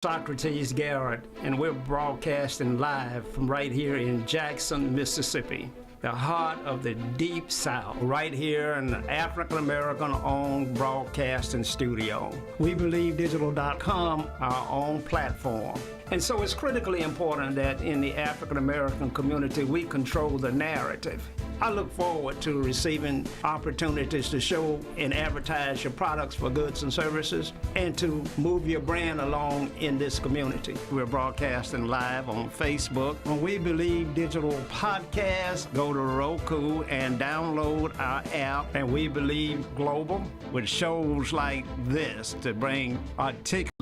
Socrates Garrett, and we're broadcasting live from right here in Jackson, Mississippi, the heart of the Deep South, right here in the African-American-owned broadcasting studio. We believe digital.com, our own platform. And so it's critically important that in the African-American community, we control the narrative. I look forward to receiving opportunities to show and advertise your products for goods and services and to move your brand along in this community. We're broadcasting live on Facebook. When We Believe Digital Podcast, go to Roku and download our app, and We Believe Global, with shows like this to bring articulate,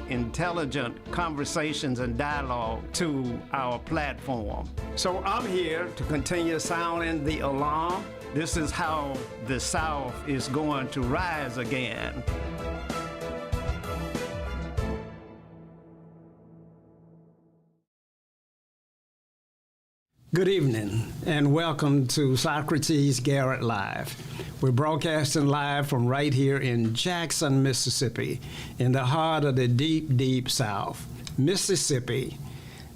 intelligent conversations and dialogue to our platform. So I'm here to continue sounding the alarm. This is how the South is going to rise again. Good evening, and welcome to Socrates Garrett Live. We're broadcasting live from right here in Jackson, Mississippi, in the heart of the deep, deep South. Mississippi,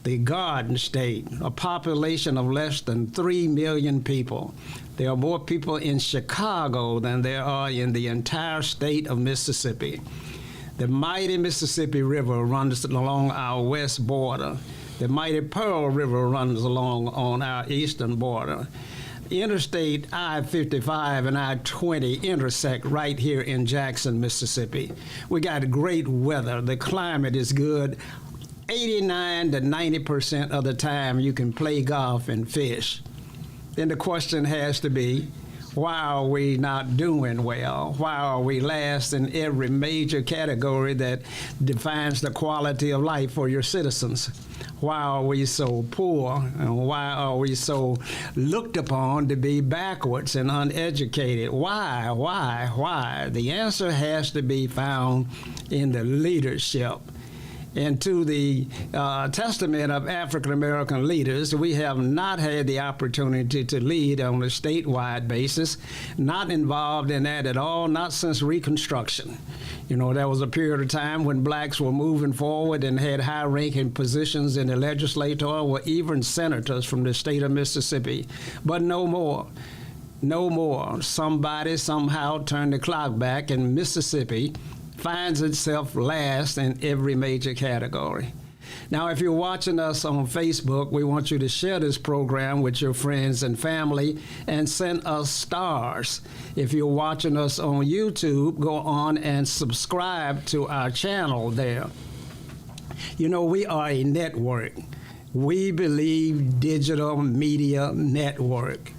the Garden State, a population of less than 3 million people. There are more people in Chicago than there are in the entire state of Mississippi. The mighty Mississippi River runs along our west border. The mighty Pearl River runs along on our eastern border. Interstate I-55 and I-20 intersect right here in Jackson, Mississippi. We got great weather. The climate is good. 89 to 90% of the time you can play golf and fish. Then the question has to be, why are we not doing well? Why are we last in every major category that defines the quality of life for your citizens? Why are we so poor, and why are we so looked upon to be backwards and uneducated? Why? The answer has to be found in the leadership. And to the testament of African-American leaders, we have not had the opportunity to lead on a statewide basis, not involved in that at all, not since Reconstruction. You know, there was a period of time when blacks were moving forward and had high-ranking positions in the legislature or even senators from the state of Mississippi, but no more. No more. Somebody somehow turned the clock back, and Mississippi finds itself last in every major category. Now, if you're watching us on Facebook, we want you to share this program with your friends and family and send us stars. If you're watching us on YouTube, go on and subscribe to our channel there. You know, we are a network. We Believe Digital Media Network.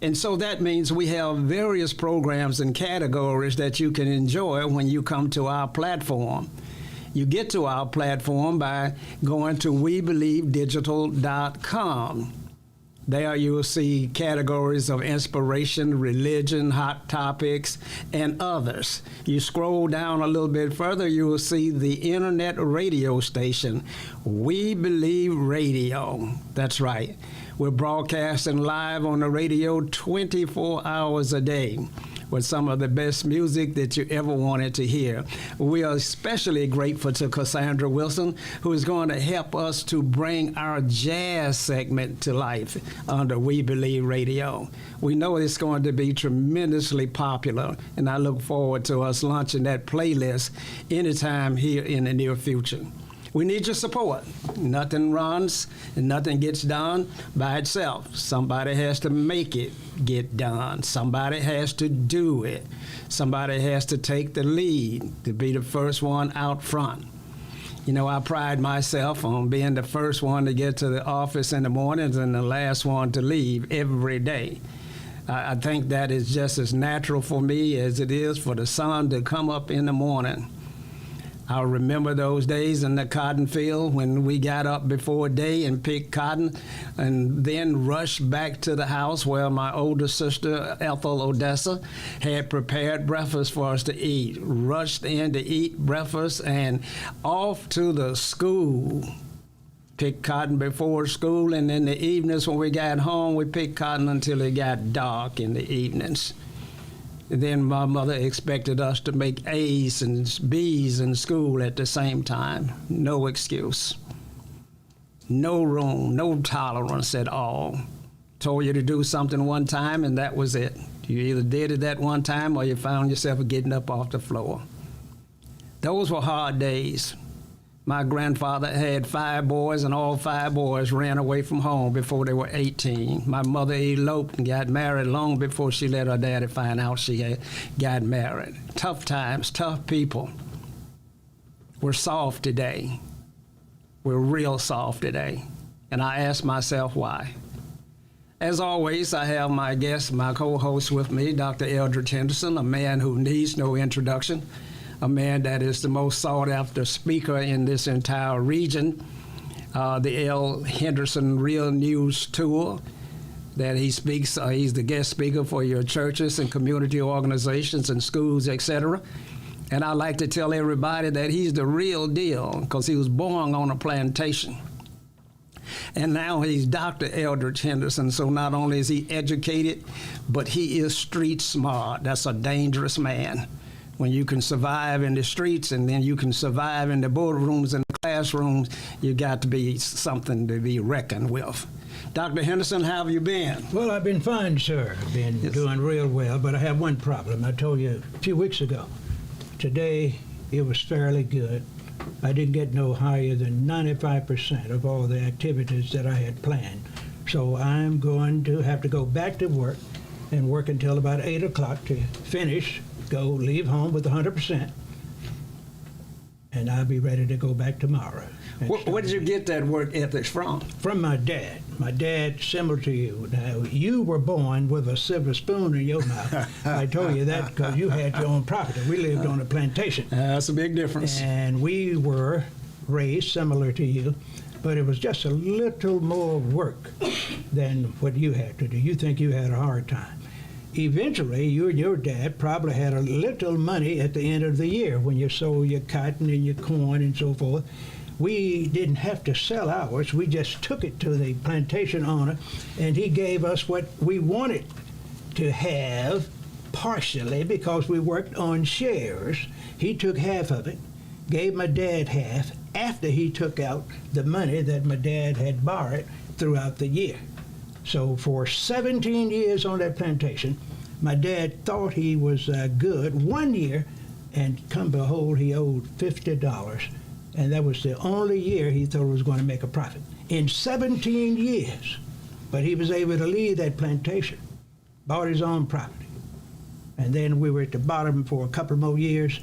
And so that means we have various programs and categories that you can enjoy when you come to our platform. You get to our platform by going to webelievedigital.com. There you will see categories of inspiration, religion, hot topics, and others. You scroll down a little bit further, you will see the internet radio station, We Believe Radio. That's right. We're broadcasting live on the radio 24 hours a day with some of the best music that you ever wanted to hear. We are especially grateful to Cassandra Wilson, who is going to help us to bring our jazz segment to life under We Believe Radio. We know it's going to be tremendously popular, and I look forward to us launching that playlist anytime here in the near future. We need your support. Nothing runs and nothing gets done by itself. Somebody has to make it get done. Somebody has to do it. Somebody has to take the lead to be the first one out front. You know, I pride myself on being the first one to get to the office in the mornings and the last one to leave every day. I think that is just as natural for me as it is for the sun to come up in the morning. I remember those days in the cotton field when we got up before day and picked cotton and then rushed back to the house where my older sister, Ethel Odessa, had prepared breakfast for us to eat. Rushed in to eat breakfast and off to the school. Picked cotton before school, and in the evenings when we got home, we picked cotton until it got dark in the evenings. Then my mother expected us to make A's and B's in school at the same time. No excuse. No room, no tolerance at all. Told you to do something one time and that was it. You either did it that one time or you found yourself getting up off the floor. Those were hard days. My grandfather had 5 boys, and all 5 boys ran away from home before they were 18. My mother eloped and got married long before she let her daddy find out she had got married. Tough times, tough people. We're soft today. We're real soft today. And I ask myself why. As always, I have my guest, my co-host with me, Dr. Eldridge Henderson, a man who needs no introduction, a man that is the most sought-after speaker in this entire region, the L. Henderson Real News Tour that he speaks. He's the guest speaker for your churches and community organizations and schools, etc. And I like to tell everybody that he's the real deal because he was born on a plantation. And now he's Dr. Eldridge Henderson, so not only is he educated, but he is street smart. That's a dangerous man. When you can survive in the streets and then you can survive in the boardrooms and the classrooms, you got to be something to be reckoned with. Dr. Henderson, how have you been? Well, I've been fine, sir. I've been doing real well, but I have one problem. I told you a few weeks ago. Today, it was fairly good. I didn't get no higher than 95% of all the activities that I had planned. So I'm going to have to go back to work and work until about 8 o'clock to finish, leave home with 100%, and I'll be ready to go back tomorrow. Where did you get that work ethics from? From my dad. My dad, similar to you. Now, you were born with a silver spoon in your mouth. I told you that because you had your own property. We lived on a plantation. That's a big difference. And we were raised similar to you, but it was just a little more work than what you had to do. You think you had a hard time. Eventually, you and your dad probably had a little money at the end of the year when you sold your cotton and your corn and so forth. We didn't have to sell ours. We just took it to the plantation owner, and he gave us what we wanted to have partially because we worked on shares. He took half of it, gave my dad half after he took out the money that my dad had borrowed throughout the year. So for 17 years on that plantation, my dad thought he was good 1 year, and come behold, he owed $50. And that was the only year he thought he was going to make a profit. In 17 years. But he was able to leave that plantation, bought his own property. And then we were at the bottom for a couple more years,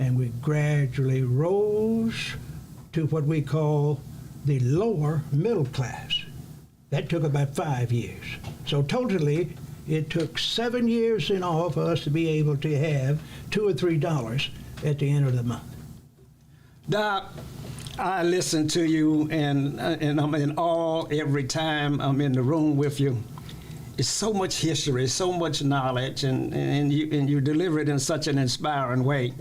and we gradually rose to what we call the lower middle class. That took about 5 years. So totally, it took 7 years in all for us to be able to have $2 or $3 at the end of the month. Doc, I listen to you, and I'm in awe every time I'm in the room with you. It's so much history, so much knowledge, and you deliver it in such an inspiring way.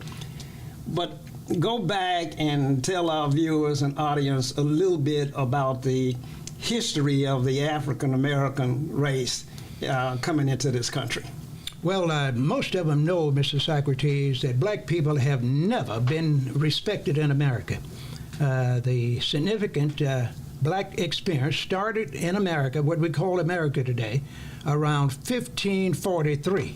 But go back and tell our viewers and audience a little bit about the history of the African-American race coming into this country. Well, most of them know, Mr. Socrates, that black people have never been respected in America. The significant black experience started in America, what we call America today, around 1543,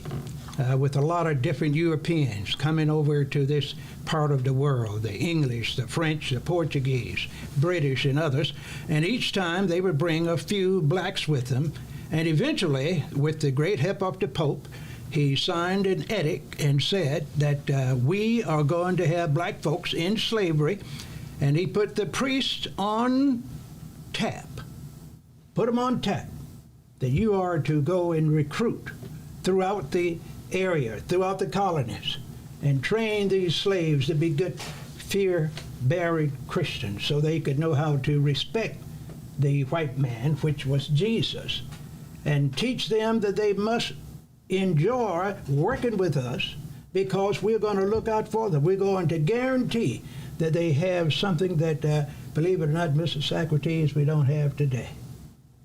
with a lot of different Europeans coming over to this part of the world, the English, the French, the Portuguese, British, and others. And each time they would bring a few blacks with them. And eventually, with the great help of the Pope, he signed an edict and said that we are going to have black folks in slavery. And he put the priests on tap, put them on tap, that you are to go and recruit throughout the area, throughout the colonies, and train these slaves to be good, fear-bearing Christians so they could know how to respect the white man, which was Jesus, and teach them that they must enjoy working with us because we're going to look out for them. We're going to guarantee that they have something that, believe it or not, Mr. Socrates, we don't have today.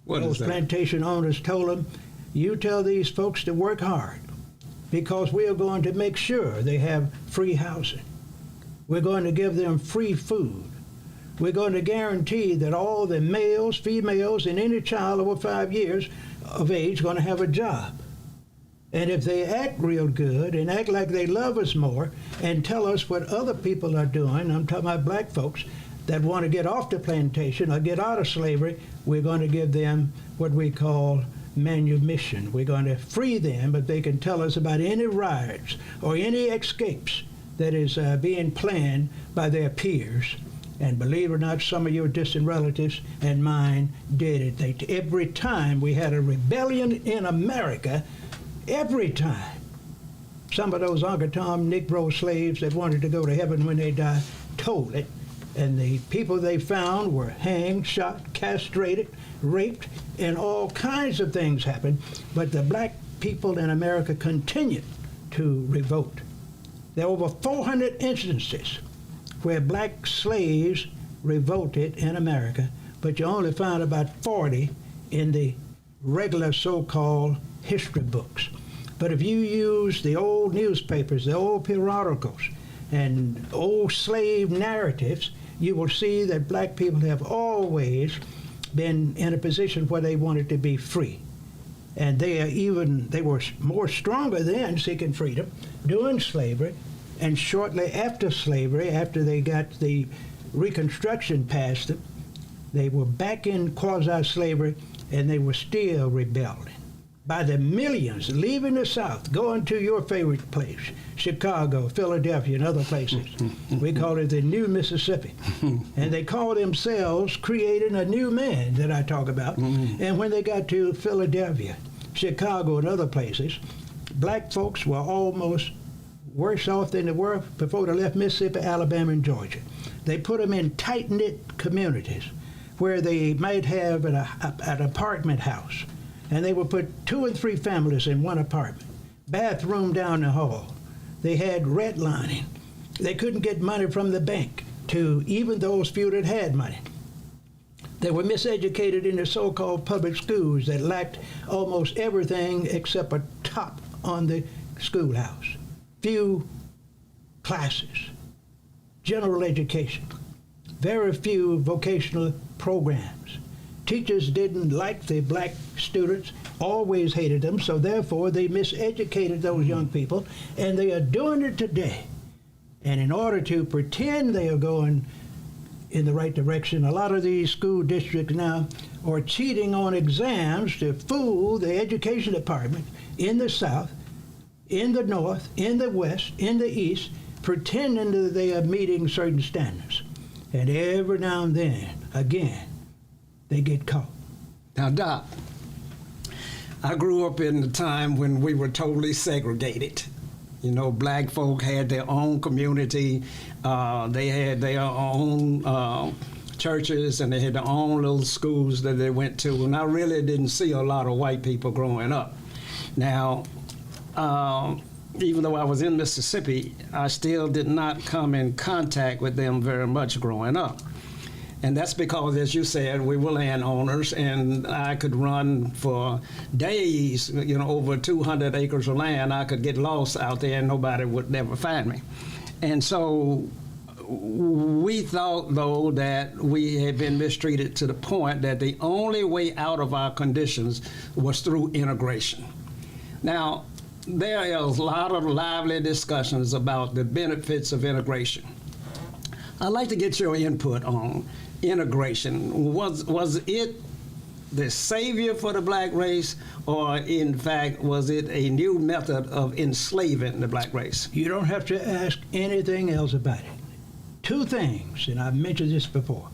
What Those is that? plantation owners told them, you tell these folks to work hard because we are going to make sure they have free housing. We're going to give them free food. We're going to guarantee that all the males, females, and any child over 5 years of age going to have a job. And if they act real good and act like they love us more and tell us what other people are doing, I'm talking about black folks that want to get off the plantation or get out of slavery, we're going to give them what we call manumission. We're going to free them if they can tell us about any riots or any escapes that is being planned by their peers. And believe it or not, some of your distant relatives and mine did it. Every time we had a rebellion in America, every time, some of those Uncle Tom Negro slaves that wanted to go to heaven when they died told it. And the people they found were hanged, shot, castrated, raped, and all kinds of things happened. But the black people in America continued to revolt. There are over 400 instances where black slaves revolted in America, but you only find about 40 in the regular so-called history books. But if you use the old newspapers, the old periodicals, and old slave narratives, you will see that black people have always been in a position where they wanted to be free. And they were more stronger then seeking freedom during slavery, and shortly after slavery, after they got the Reconstruction past them, they were back in quasi-slavery, and they were still rebelling. By the millions leaving the South, going to your favorite place, Chicago, Philadelphia, and other places. We call it the New Mississippi. And they call themselves creating a new man that I talk about. And when they got to Philadelphia, Chicago, and other places, black folks were almost worse off than they were before they left Mississippi, Alabama, and Georgia. They put them in tight-knit communities where they might have an apartment house, and they would put 2 and 3 families in one apartment, bathroom down the hall. They had redlining. They couldn't get money from the bank to even those few that had money. They were miseducated in the so-called public schools that lacked almost everything except a top on the schoolhouse. Few classes, general education, very few vocational programs. Teachers didn't like the black students, always hated them, so therefore they miseducated those young people, and they are doing it today. And in order to pretend they are going in the right direction, a lot of these school districts now are cheating on exams to fool the education department in the South, in the North, in the West, in the East, pretending that they are meeting certain standards. And every now and then, again, they get caught. Now, Doc, I grew up in the time when we were totally segregated. You know, black folk had their own community. They had their own churches, and they had their own little schools that they went to. And I really didn't see a lot of white people growing up. Now, even though I was in Mississippi, I still did not come in contact with them very much growing up. And that's because, as you said, we were landowners, and I could run for days, you know, over 200 acres of land. I could get lost out there and nobody would ever find me. And so we thought, though, that we had been mistreated to the point that the only way out of our conditions was through integration. Now, there is a lot of lively discussions about the benefits of integration. I'd like to get your input on integration. Was it the savior for the black race, or in fact, was it a new method of enslaving the black race? You don't have to ask anything else about it. 2 things, and I've mentioned this before,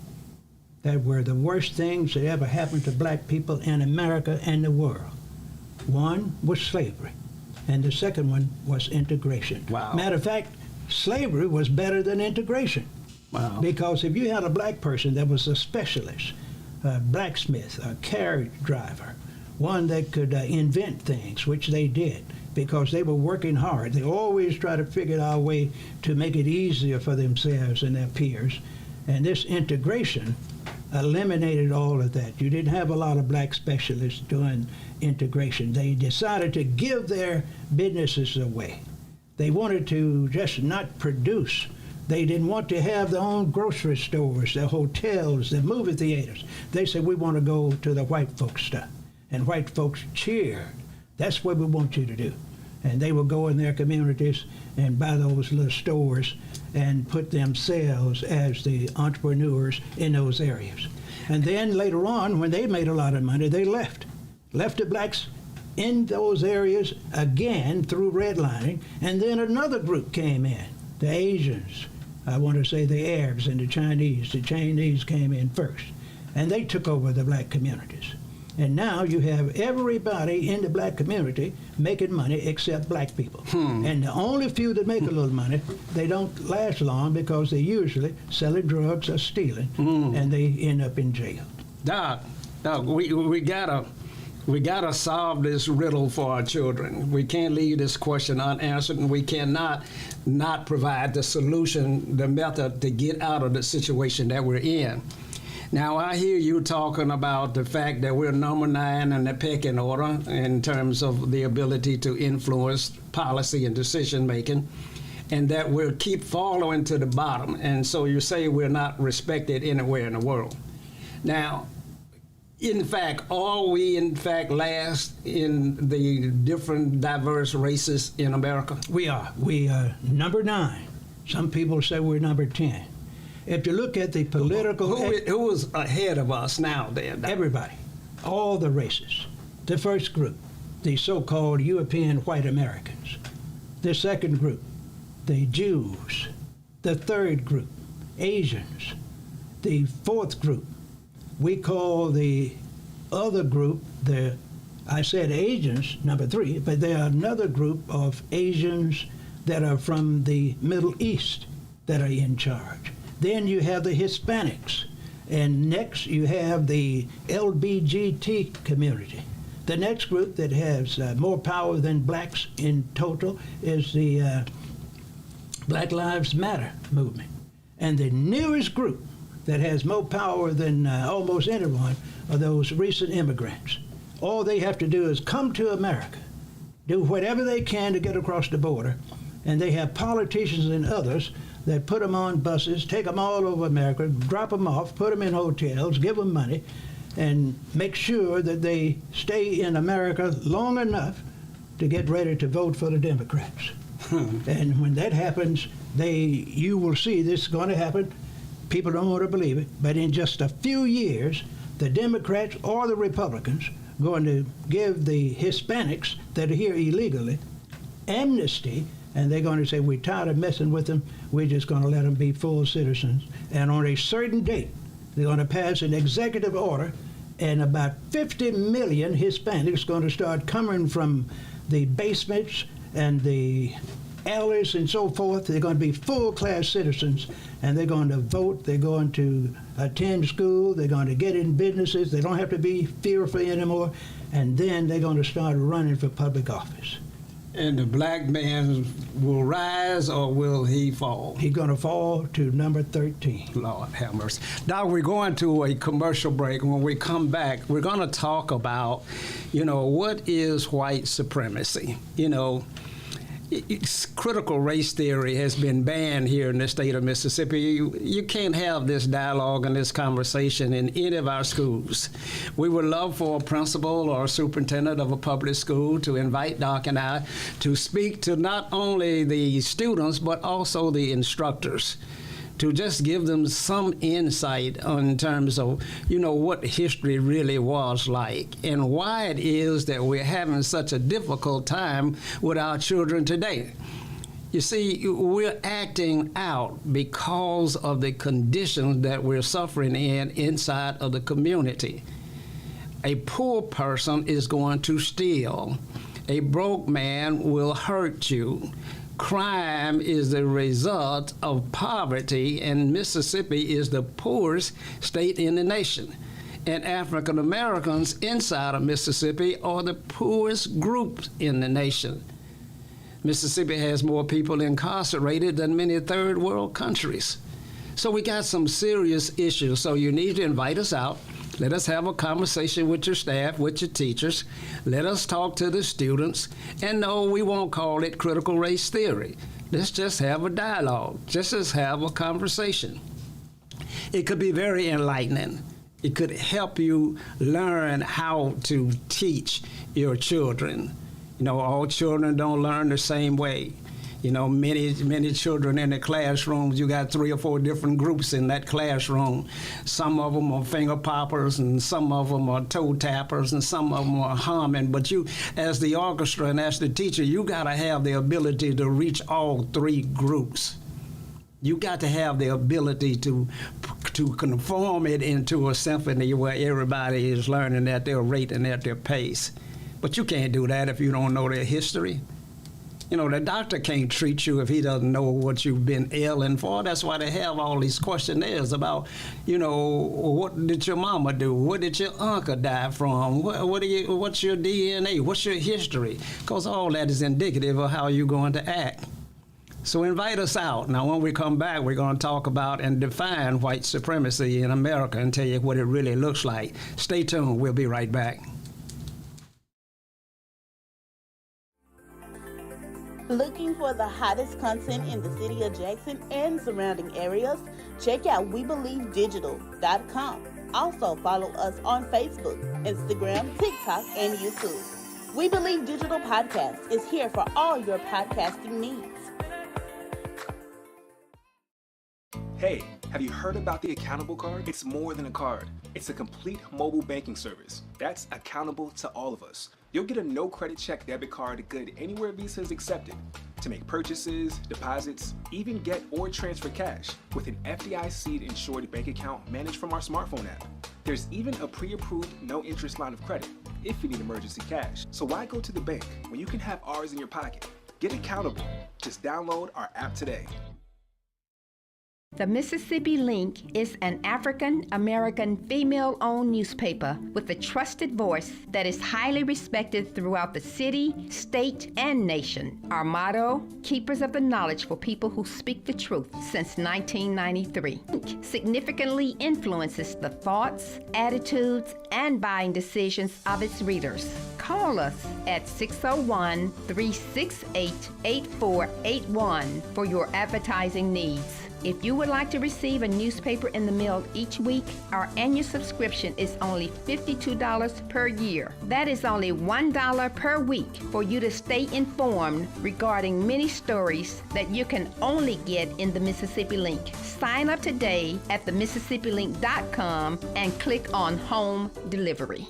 that were the worst things that ever happened to black people in America and the world. One was slavery, and the second one was integration. Wow. Matter of fact, slavery was better than integration. Wow. Because if you had a black person that was a specialist, a blacksmith, a carriage driver, one that could invent things, which they did, because they were working hard. They always try to figure out a way to make it easier for themselves and their peers. And this integration eliminated all of that. You didn't have a lot of black specialists doing integration. They decided to give their businesses away. They wanted to just not produce. They didn't want to have their own grocery stores, their hotels, their movie theaters. They said, we want to go to the white folks stuff. And white folks cheered. That's what we want you to do. And they would go in their communities and buy those little stores and put themselves as the entrepreneurs in those areas. And then later on, when they made a lot of money, they left the blacks in those areas again through redlining, and then another group came in, the Asians, I want to say the Arabs and the Chinese. The Chinese came in first, and they took over the black communities. And now you have everybody in the black community making money except black people. And the only few that make a little money, they don't last long because they're usually selling drugs or stealing, and they end up in jail. Doc, we gotta solve this riddle for our children. We can't leave this question unanswered, and we cannot not provide the solution, the method to get out of the situation that we're in. Now, I hear you talking about the fact that we're number 9 in the pecking order in terms of the ability to influence policy and decision making, and that we'll keep falling to the bottom. And so you say we're not respected anywhere in the world. Now, in fact, are we in fact last in the different diverse races in America? We are. We are number 9. Some people say we're number 10. If you look at the political... Who is ahead of us now then? Everybody. All the races. The first group, the so-called European white Americans. The second group, the Jews. The third group, Asians. The fourth group, we call the other group, I said Asians, number 3, but there are another group of Asians that are from the Middle East that are in charge. Then you have the Hispanics, and next you have the LGBT community. The next group that has more power than blacks in total is the Black Lives Matter movement. And the nearest group that has more power than almost anyone are those recent immigrants. All they have to do is come to America, do whatever they can to get across the border, and they have politicians and others that put them on buses, take them all over America, drop them off, put them in hotels, give them money, and make sure that they stay in America long enough to get ready to vote for the Democrats. And when that happens, you will see this is going to happen. People don't want to believe it, but in just a few years, the Democrats or the Republicans are going to give the Hispanics that are here illegally amnesty, and they're going to say, we're tired of messing with them, we're just going to let them be full citizens. And on a certain date, they're going to pass an executive order, and about 50 million Hispanics are going to start coming from the basements and the alleys and so forth. They're going to be full-class citizens, and they're going to vote, they're going to attend school, they're going to get in businesses, they don't have to be fearful anymore, and then they're going to start running for public office. And the black man will rise, or will he fall? He's going to fall to number 13. Lord have mercy. Doc, we're going to a commercial break. When we come back, we're going to talk about, what is white supremacy? Critical race theory has been banned here in the state of Mississippi. You can't have this dialogue and this conversation in any of our schools. We would love for a principal or a superintendent of a public school to invite Doc and I to speak to not only the students, but also the instructors, to just give them some insight in terms of, what history really was like and why it is that we're having such a difficult time with our children today. You see, we're acting out because of the conditions that we're suffering inside of the community. A poor person is going to steal. A broke man will hurt you. Crime is the result of poverty, and Mississippi is the poorest state in the nation. And African Americans inside of Mississippi are the poorest group in the nation. Mississippi has more people incarcerated than many third world countries. So we got some serious issues. So you need to invite us out. Let us have a conversation with your staff, with your teachers. Let us talk to the students. And no, we won't call it critical race theory. Let's just have a dialogue. Just have a conversation. It could be very enlightening. It could help you learn how to teach your children. You know, all children don't learn the same way. You know, many children in the classrooms, you got 3 or 4 different groups in that classroom. Some of them are finger poppers, and some of them are toe tappers, and some of them are humming. But you, as the orchestra and as the teacher, you got to have the ability to reach all 3 groups. You got to have the ability to conform it into a symphony where everybody is learning at their rate and at their pace. But you can't do that if you don't know their history. You know, the doctor can't treat you if he doesn't know what you've been ailing for. That's why they have all these questionnaires about, you know, what did your mama do? What did your uncle die from? What's your DNA? What's your history? Because all that is indicative of how you're going to act. So invite us out. Now, when we come back, we're going to talk about and define white supremacy in America and tell you what it really looks like. Stay tuned. We'll be right back. Looking for the hottest content in the city of Jackson and surrounding areas? Check out WeBelieveDigital.com. Also follow us on Facebook, Instagram, TikTok, and YouTube. We Believe Digital Podcast is here for all your podcasting needs. Hey, have you heard about the Accountable Card? It's more than a card. It's a complete mobile banking service that's accountable to all of us. You'll get a no-credit check debit card good anywhere Visa is accepted to make purchases, deposits, even get or transfer cash with an FDIC-insured bank account managed from our smartphone app. There's even a pre-approved no-interest line of credit if you need emergency cash. So why go to the bank when you can have ours in your pocket? Get accountable. Just download our app today. The Mississippi Link is an African-American female-owned newspaper with a trusted voice that is highly respected throughout the city, state, and nation. Our motto, keepers of the knowledge for people who speak the truth, since 1993. Link significantly influences the thoughts, attitudes, and buying decisions of its readers. Call us at 601-368-8481 for your advertising needs. If you would like to receive a newspaper in the mail each week, our annual subscription is only $52 per year. That is only $1 per week for you to stay informed regarding many stories that you can only get in the Mississippi Link. Sign up today at themississippiLink.com and click on Home Delivery.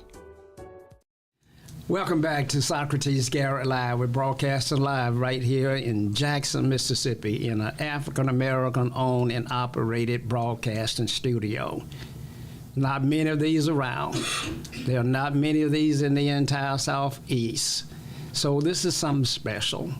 Welcome back to Socrates Garrett Live. We're broadcasting live right here in Jackson, Mississippi, in an African-American owned and operated broadcasting studio. Not many of these around. There are not many of these in the entire Southeast. So this is something special.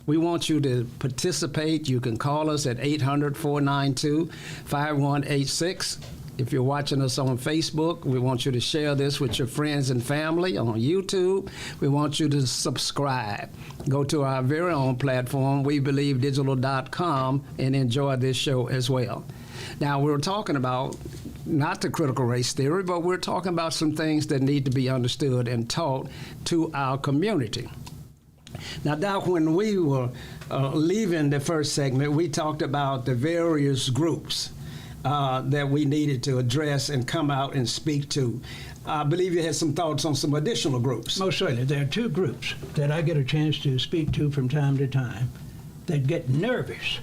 We want you to participate. You can call us at 800-492-5186. If you're watching us on Facebook, we want you to share this with your friends and family. On YouTube, we want you to subscribe. Go to our very own platform, WeBelieveDigital.com, and enjoy this show as well. Now, we're talking about not the critical race theory, but we're talking about some things that need to be understood and taught to our community. Now, Doc, when we were leaving the first segment, we talked about the various groups that we needed to address and come out and speak to. I believe you had some thoughts on some additional groups. Most certainly. There are 2 groups that I get a chance to speak to from time to time that get nervous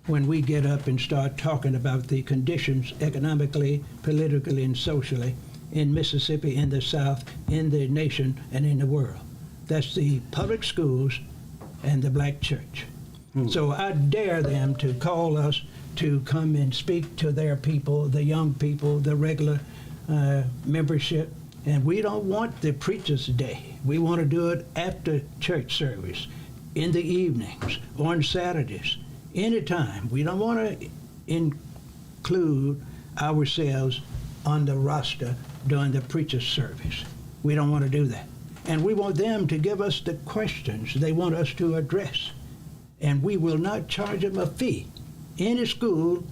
when we get up and start talking about the conditions economically, politically, and socially in Mississippi, in the South, in the nation, and in the world. That's the public schools and the black church. So I dare them to call us to come and speak to their people, the young people, the regular membership. And we don't want the preacher's day. We want to do it after church service, in the evenings, on Saturdays, anytime. We don't want to include ourselves on the roster during the preacher's service. We don't want to do that. And we want them to give us the questions they want us to address. And we will not charge them a fee. Any school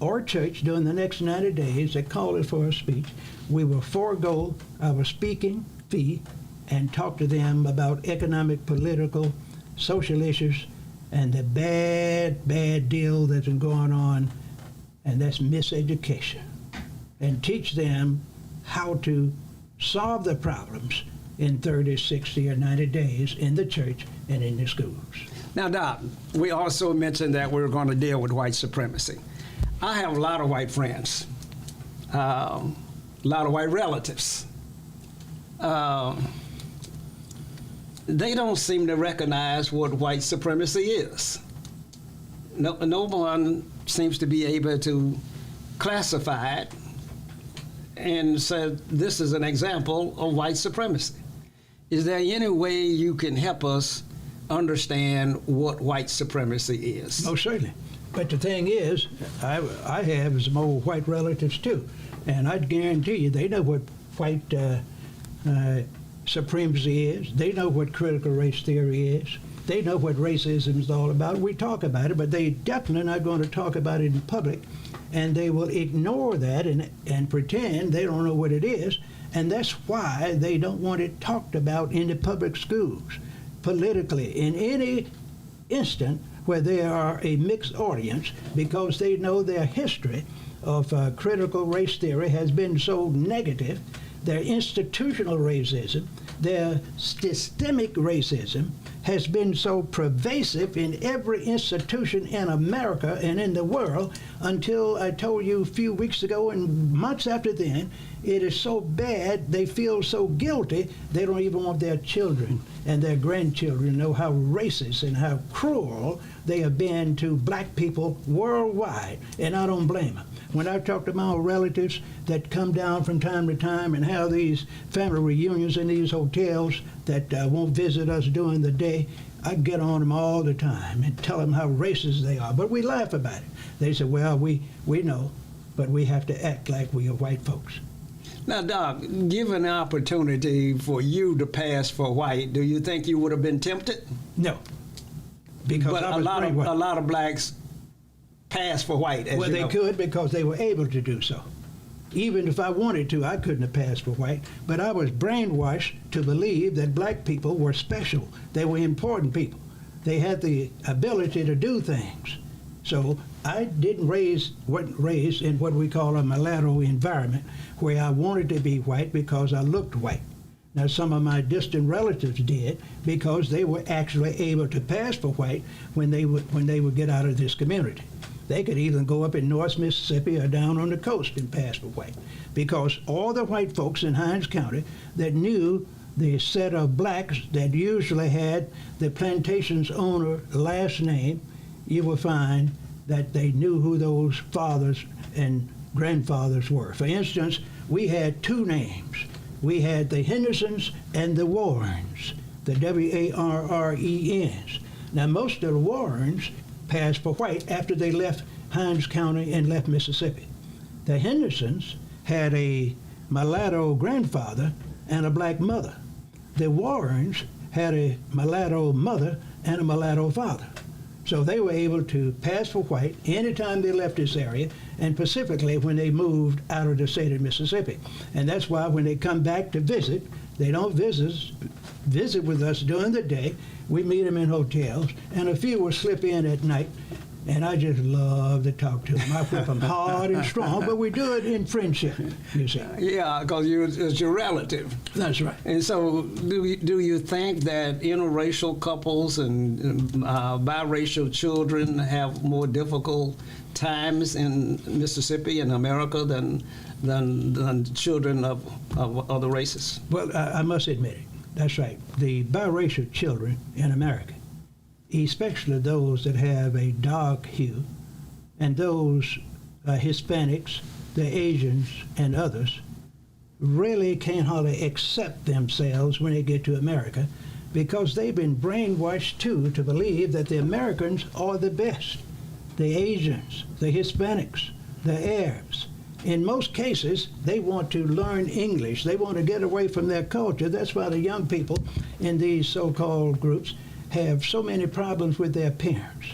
or church during the next 90 days that call it for a speech, we will forego our speaking fee and talk to them about economic, political, social issues and the bad deal that's been going on, and that's miseducation, and teach them how to solve the problems in 30, 60, or 90 days in the church and in the schools. Now, Doc, we also mentioned that we were going to deal with white supremacy. I have a lot of white friends, a lot of white relatives. They don't seem to recognize what white supremacy is. No one seems to be able to classify it and say this is an example of white supremacy. Is there any way you can help us understand what white supremacy is? Oh, certainly. But the thing is, I have some old white relatives too, and I'd guarantee you they know what white supremacy is. They know what critical race theory is. They know what racism is all about. We talk about it, but they definitely not going to talk about it in public, and they will ignore that and pretend they don't know what it is, and that's why they don't want it talked about in the public schools, politically, in any instant where there are a mixed audience, because they know their history of critical race theory has been so negative, their institutional racism, their systemic racism has been so pervasive in every institution in America and in the world until I told you a few weeks ago and months after then, it is so bad, they feel so guilty, they don't even want their children and their grandchildren to know how racist and how cruel they have been to black people worldwide, and I don't blame them. When I talk to my old relatives that come down from time to time and have these family reunions in these hotels that won't visit us during the day, I get on them all the time and tell them how racist they are. But we laugh about it. They say, well, we know, but we have to act like we are white folks. Now, Doc, given the opportunity for you to pass for white, do you think you would have been tempted? No. Because but I was a lot of blacks pass for white, as well, you they know. could because they were able to do so. Even if I wanted to, I couldn't have passed for white, but I was brainwashed to believe that black people were special. They were important people. They had the ability to do things. So I wasn't raised in what we call a mulatto environment where I wanted to be white because I looked white. Now, some of my distant relatives did because they were actually able to pass for white when they would get out of this community. They could even go up in North Mississippi or down on the coast and pass for white, because all the white folks in Hinds County that knew the set of blacks that usually had the plantation's owner last name, you will find that they knew who those fathers and grandfathers were. For instance, we had two names. We had the Hendersons and the Warrens, the W-A-R-R-E-Ns. Now, most of the Warrens passed for white after they left Hinds County and left Mississippi. The Hendersons had a mulatto grandfather and a black mother. The Warrens had a mulatto mother and a mulatto father. So they were able to pass for white anytime they left this area, and specifically when they moved out of the state of Mississippi. And that's why when they come back to visit, they don't visit with us during the day. We meet them in hotels, and a few will slip in at night, and I just love to talk to them. I whip them hard and strong, but we do it in friendship, you see. Yeah, because it's your relative. That's right. And so do you think that interracial couples and biracial children have more difficult times in Mississippi and America than children of other races? Well, I must admit it. That's right. The biracial children in America, especially those that have a dark hue, and those Hispanics, the Asians, and others, really can't hardly accept themselves when they get to America, because they've been brainwashed too to believe that the Americans are the best. The Asians, the Hispanics, the Arabs. In most cases, they want to learn English. They want to get away from their culture. That's why the young people in these so-called groups have so many problems with their parents.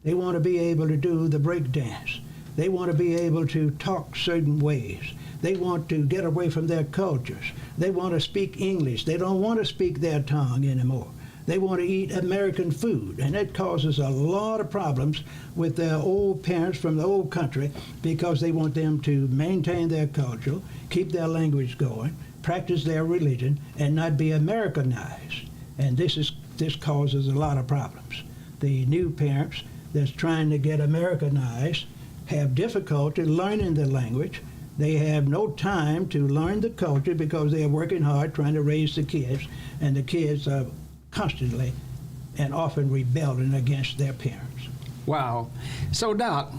They want to be able to do the break dance. They want to be able to talk certain ways. They want to get away from their cultures. They want to speak English. They don't want to speak their tongue anymore. They want to eat American food, and that causes a lot of problems with their old parents from the old country because they want them to maintain their culture, keep their language going, practice their religion, and not be Americanized. And this causes a lot of problems. The new parents that's trying to get Americanized have difficulty learning the language. They have no time to learn the culture because they are working hard trying to raise the kids, and the kids are constantly and often rebelling against their parents. Wow. So, Doc,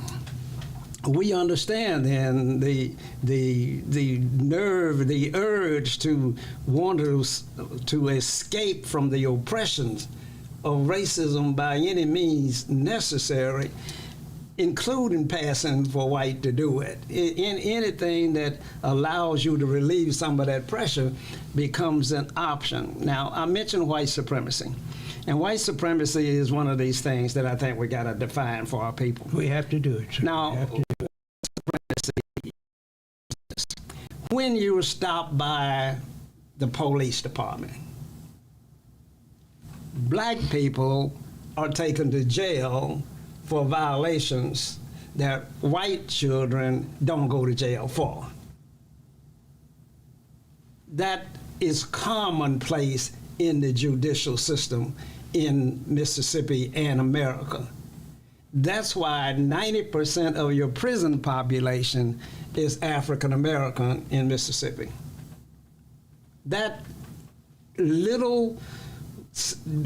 we understand then the nerve, the urge to want to escape from the oppressions of racism by any means necessary, including passing for white to do it. In anything that allows you to relieve some of that pressure becomes an option. Now, I mentioned white supremacy. And white supremacy is one of these things that I think we got to define for our people. We have to do it, sir. Now, when you were stopped by the police department, black people are taken to jail for violations that white children don't go to jail for. That is commonplace in the judicial system in Mississippi and America. That's why 90% of your prison population is African American in Mississippi. That little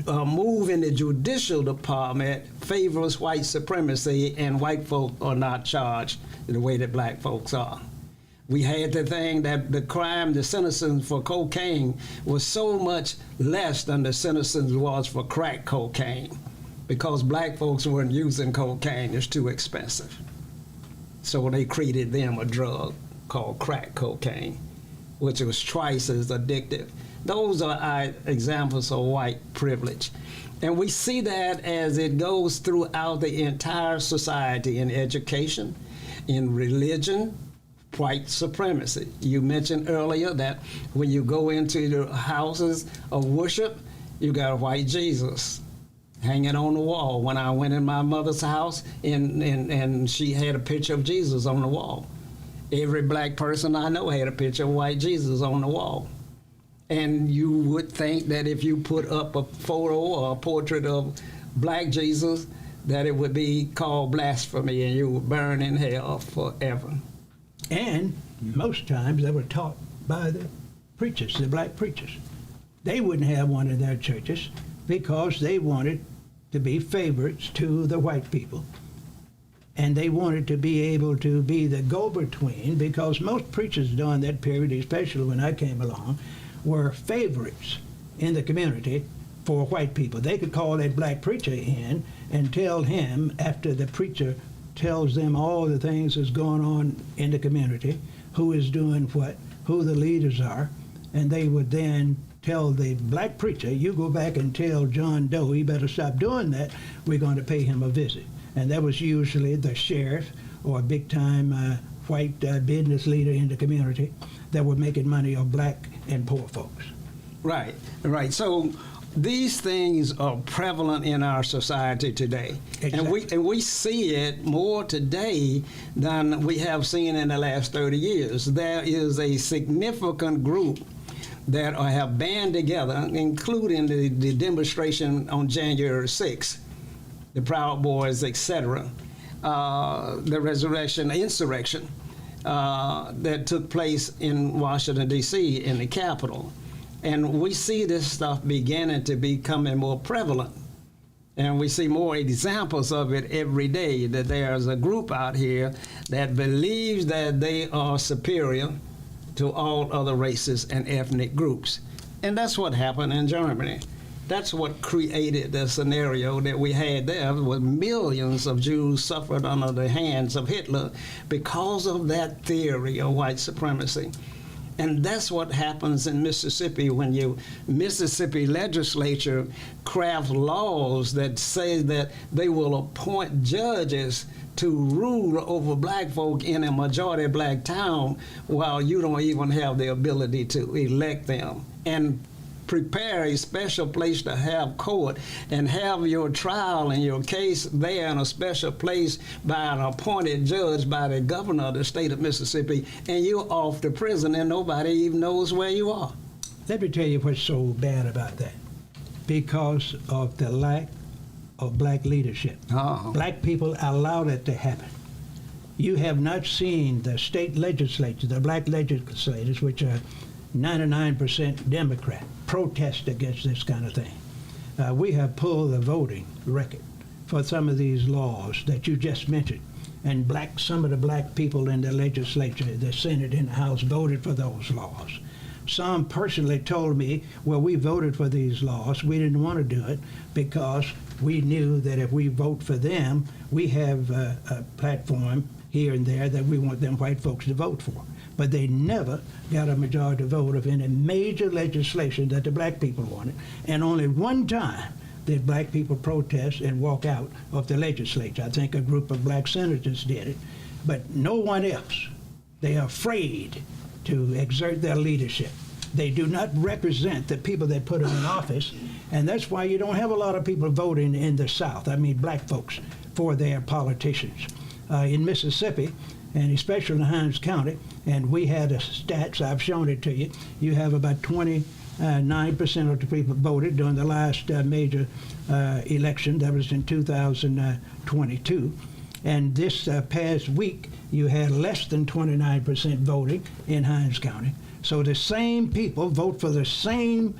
move in the judicial department favors white supremacy, and white folk are not charged the way that black folks are. We had the thing that the sentencing for cocaine was so much less than the sentencing was for crack cocaine because black folks weren't using cocaine. It's too expensive. So they created them a drug called crack cocaine, which was twice as addictive. Those are examples of white privilege. And we see that as it goes throughout the entire society in education, in religion, white supremacy. You mentioned earlier that when you go into the houses of worship, you got a white Jesus hanging on the wall. When I went in my mother's house and she had a picture of Jesus on the wall. Every black person I know had a picture of white Jesus on the wall. And you would think that if you put up a photo or a portrait of black Jesus, that it would be called blasphemy and you would burn in hell forever. And most times they were taught by the preachers, the black preachers. They wouldn't have one in their churches because they wanted to be favorites to the white people. And they wanted to be able to be the go-between because most preachers during that period, especially when I came along, were favorites in the community for white people. They could call that black preacher in and tell him, after the preacher tells them all the things that's going on in the community, who is doing what, who the leaders are, and they would then tell the black preacher, you go back and tell John Doe he better stop doing that, we're going to pay him a visit. And that was usually the sheriff or a big-time white business leader in the community that were making money off black and poor folks. Right, right. So these things are prevalent in our society today. Exactly. And we see it more today than we have seen in the last 30 years. There is a significant group that have band together, including the demonstration on January 6th, the Proud Boys, etc., the insurrection that took place in Washington, D.C., in the Capitol. And we see this stuff beginning to becoming more prevalent. And we see more examples of it every day, that there's a group out here that believes that they are superior to all other races and ethnic groups. And that's what happened in Germany. That's what created the scenario that we had there, where millions of Jews suffered under the hands of Hitler because of that theory of white supremacy. And that's what happens in Mississippi when your Mississippi legislature crafts laws that say that they will appoint judges to rule over black folk in a majority black town while you don't even have the ability to elect them, and prepare a special place to have court and have your trial and your case there in a special place by an appointed judge by the governor of the state of Mississippi, and you're off to prison and nobody even knows where you are. Let me tell you what's so bad about that. Because of the lack of black leadership. Black people allowed it to happen. You have not seen the state legislatures, the black legislators, which are 99% Democrat, protest against this kind of thing. We have pulled the voting record for some of these laws that you just mentioned. And some of the black people in the legislature, the Senate and the House, voted for those laws. Some personally told me, well, we voted for these laws. We didn't want to do it because we knew that if we vote for them, we have a platform here and there that we want them white folks to vote for. But they never got a majority vote of any major legislation that the black people wanted. And only one time did black people protest and walk out of the legislature. I think a group of black senators did it, but no one else. They are afraid to exert their leadership. They do not represent the people that put them in office, and that's why you don't have a lot of people voting in the South, I mean black folks, for their politicians. In Mississippi, and especially in Hinds County, and we had the stats, I've shown it to you, you have about 29% of the people voted during the last major election, that was in 2022. And this past week, you had less than 29% voting in Hinds County. So the same people vote for the same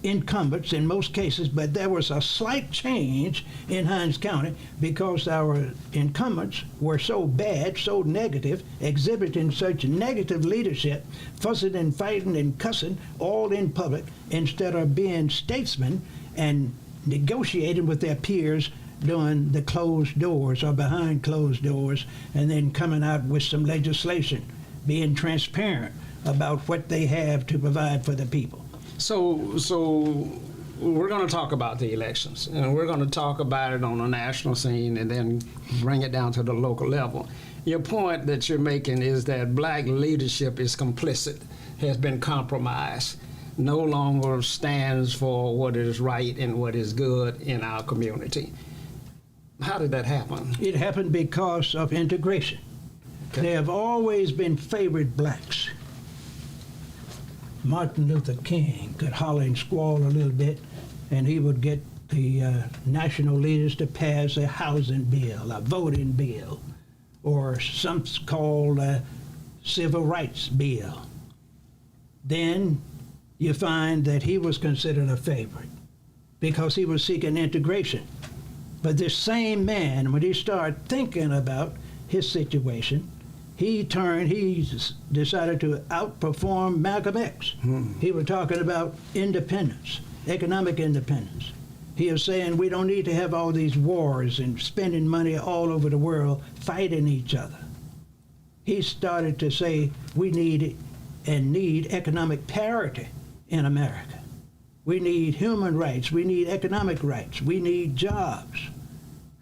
incumbents in most cases, but there was a slight change in Hinds County because our incumbents were so bad, so negative, exhibiting such negative leadership, fussing and fighting and cussing all in public instead of being statesmen and negotiating with their peers doing the closed doors or behind closed doors, and then coming out with some legislation, being transparent about what they have to provide for the people. So we're going to talk about the elections, and we're going to talk about it on a national scene and then bring it down to the local level. Your point that you're making is that black leadership is complicit, has been compromised, no longer stands for what is right and what is good in our community. How did that happen? It happened because of integration. Okay. There have always been favored blacks. Martin Luther King could holler and squall a little bit, and he would get the national leaders to pass a housing bill, a voting bill, or something called a civil rights bill. Then you find that he was considered a favorite because he was seeking integration. But this same man, when he started thinking about his situation, he decided to outperform Malcolm X. He was talking about independence, economic independence. He was saying we don't need to have all these wars and spending money all over the world fighting each other. He started to say we need economic parity in America. We need human rights. We need economic rights. We need jobs,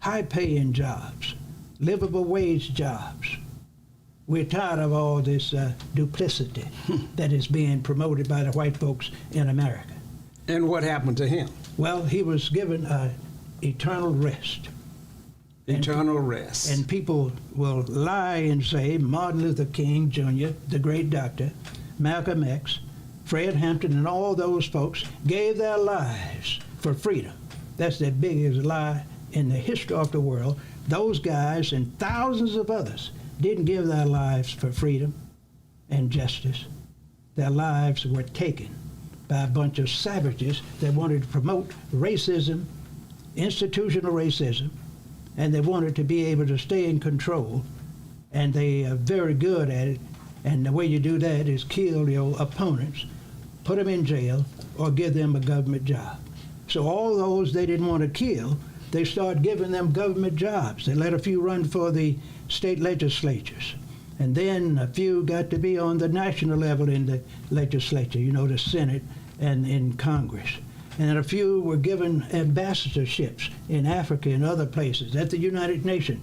high-paying jobs, livable wage jobs. We're tired of all this duplicity that is being promoted by the white folks in America. And what happened to him? Well, he was given eternal rest. Eternal rest. And people will lie and say Martin Luther King Jr., the great doctor, Malcolm X, Fred Hampton, and all those folks gave their lives for freedom. That's the biggest lie in the history of the world. Those guys and thousands of others didn't give their lives for freedom and justice. Their lives were taken by a bunch of savages that wanted to promote racism, institutional racism, and they wanted to be able to stay in control, and they are very good at it. And the way you do that is kill your opponents, put them in jail, or give them a government job. So all those they didn't want to kill, they started giving them government jobs. They let a few run for the state legislatures. And then a few got to be on the national level in the legislature, the Senate and in Congress. And a few were given ambassadorships in Africa and other places at the United Nations.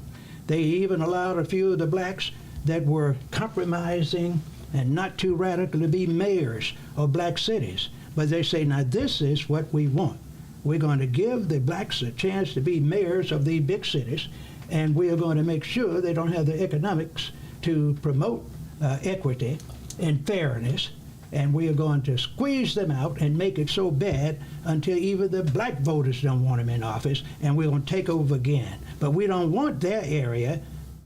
They even allowed a few of the blacks that were compromising and not too radical to be mayors of black cities. But they say, now this is what we want. We're going to give the blacks a chance to be mayors of the big cities, and we are going to make sure they don't have the economics to promote equity and fairness, and we are going to squeeze them out and make it so bad until even the black voters don't want them in office, and we're going to take over again. But we don't want their area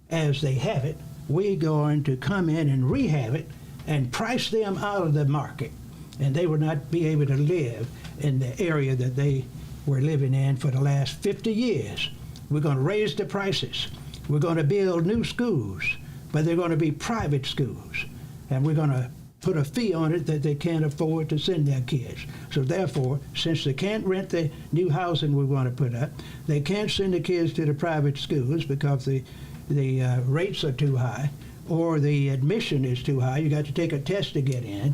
as they have it. We're going to come in and rehab it and price them out of the market, and they will not be able to live in the area that they were living in for the last 50 years. We're going to raise the prices. We're going to build new schools, but they're going to be private schools, and we're going to put a fee on it that they can't afford to send their kids. So therefore, since they can't rent the new housing we want to put up, they can't send the kids to the private schools because the rates are too high, or the admission is too high. You got to take a test to get in,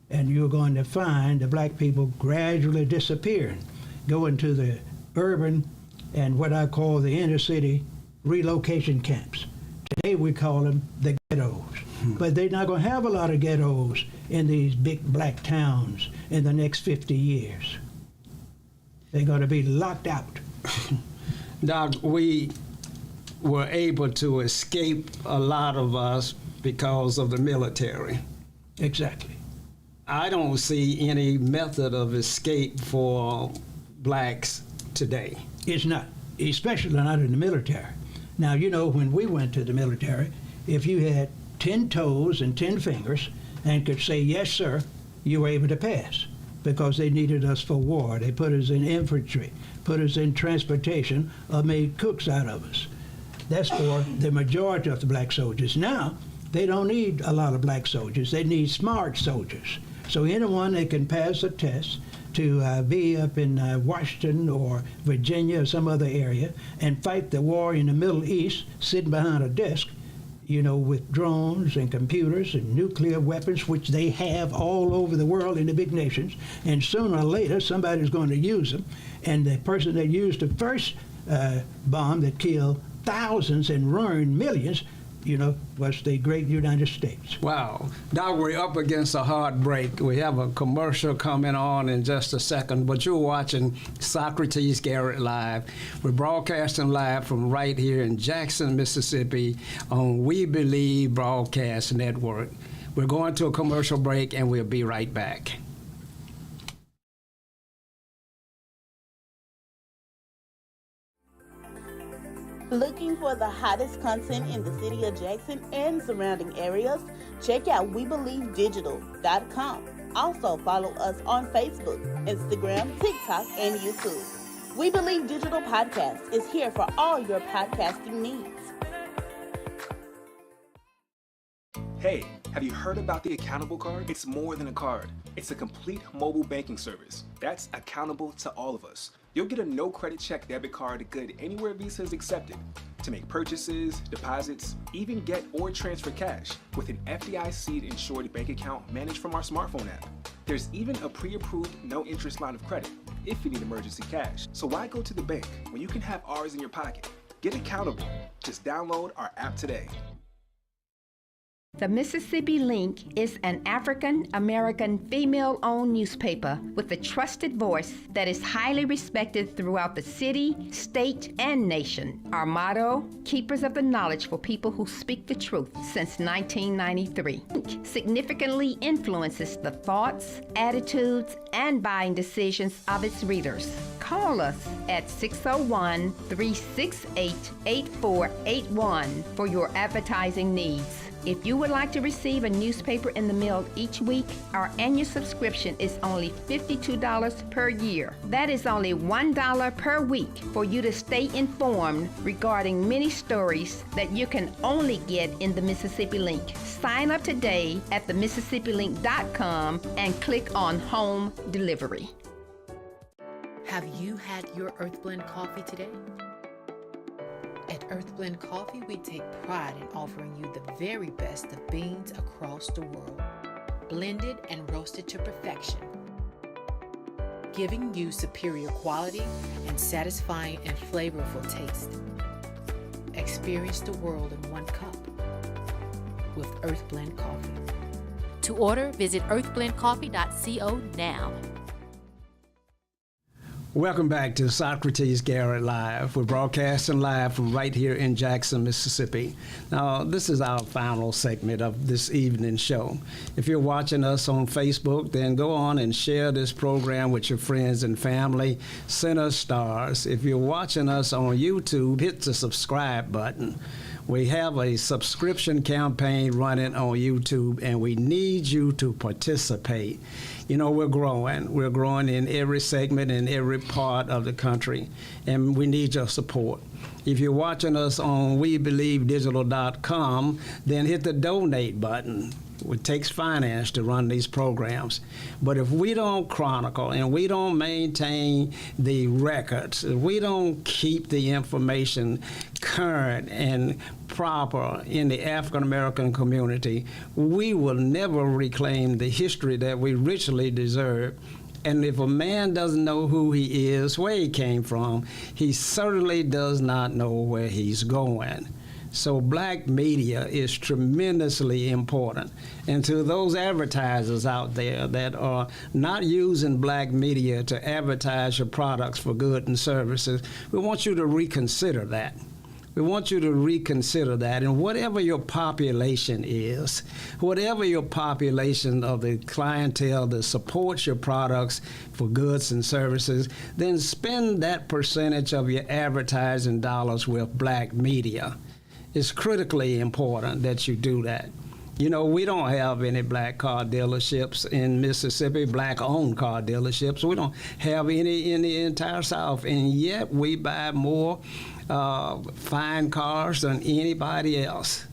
and you're going to find the black people gradually disappearing, going to the urban and what I call the inner city relocation camps. Today we call them the ghettos. But they're not going to have a lot of ghettos in these big black towns in the next 50 years. They're going to be locked out. Doc, we were able to escape, a lot of us, because of the military. Exactly. I don't see any method of escape for blacks today. It's not, especially not in the military. Now, you know, when we went to the military, if you had 10 toes and 10 fingers and could say, yes, sir, you were able to pass because they needed us for war. They put us in infantry, put us in transportation, or made cooks out of us. That's for the majority of the black soldiers. Now, they don't need a lot of black soldiers. They need smart soldiers. So anyone that can pass a test to be up in Washington or Virginia or some other area and fight the war in the Middle East sitting behind a desk, you know, with drones and computers and nuclear weapons, which they have all over the world in the big nations, and sooner or later somebody's going to use them. And the person that used the first bomb that killed thousands and ruined millions, you know, was the great United States. Wow. Now we're up against a hard break. We have a commercial coming on in just a second, but you're watching Socrates Garrett Live. We're broadcasting live from right here in Jackson, Mississippi on We Believe Broadcast Network. We're going to a commercial break, and we'll be right back. Looking for the hottest content in the city of Jackson and surrounding areas? Check out WeBelieveDigital.com. Also follow us on Facebook, Instagram, TikTok, and YouTube. We Believe Digital Podcast is here for all your podcasting needs. Hey, have you heard about the Accountable Card? It's more than a card. It's a complete mobile banking service that's accountable to all of us. You'll get a no-credit check debit card good anywhere Visa is accepted to make purchases, deposits, even get or transfer cash with an FDIC-insured bank account managed from our smartphone app. There's even a pre-approved no-interest line of credit if you need emergency cash. So why go to the bank when you can have ours in your pocket? Get accountable. Just download our app today. The Mississippi Link is an African-American female-owned newspaper with a trusted voice that is highly respected throughout the city, state, and nation. Our motto, keepers of the knowledge for people who speak the truth, since 1993. Link significantly influences the thoughts, attitudes, and buying decisions of its readers. Call us at 601-368-8481 for your advertising needs. If you would like to receive a newspaper in the mail each week, our annual subscription is only $52 per year. That is only $1 per week for you to stay informed regarding many stories that you can only get in the Mississippi Link. Sign up today at themississippilink.com and click on Home Delivery. Have you had your Earth Blend coffee today? At Earth Blend Coffee, we take pride in offering you the very best of beans across the world, blended and roasted to perfection, giving you superior quality and satisfying and flavorful taste. Experience the world in one cup with Earth Blend Coffee. To order, visit earthblendcoffee.co now. Welcome back to Socrates Garrett Live. We're broadcasting live from right here in Jackson, Mississippi. Now, this is our final segment of this evening show. If you're watching us on Facebook, then go on and share this program with your friends and family. Send us stars. If you're watching us on YouTube, hit the subscribe button. We have a subscription campaign running on YouTube, and we need you to participate. You know, we're growing. We're growing in every segment in every part of the country, and we need your support. If you're watching us on WeBelieveDigital.com, then hit the donate button. It takes finance to run these programs. But if we don't chronicle and we don't maintain the records, if we don't keep the information current and proper in the African American community, we will never reclaim the history that we richly deserve. And if a man doesn't know who he is, where he came from, he certainly does not know where he's going. So black media is tremendously important. And to those advertisers out there that are not using black media to advertise your products for goods and services, we want you to reconsider that. We want you to reconsider that. And whatever your population is, whatever your population of the clientele that supports your products for goods and services, then spend that percentage of your advertising dollars with black media. It's critically important that you do that. You know, we don't have any black car dealerships in Mississippi, black-owned car dealerships. We don't have any in the entire South, and yet we buy more fine cars than anybody else.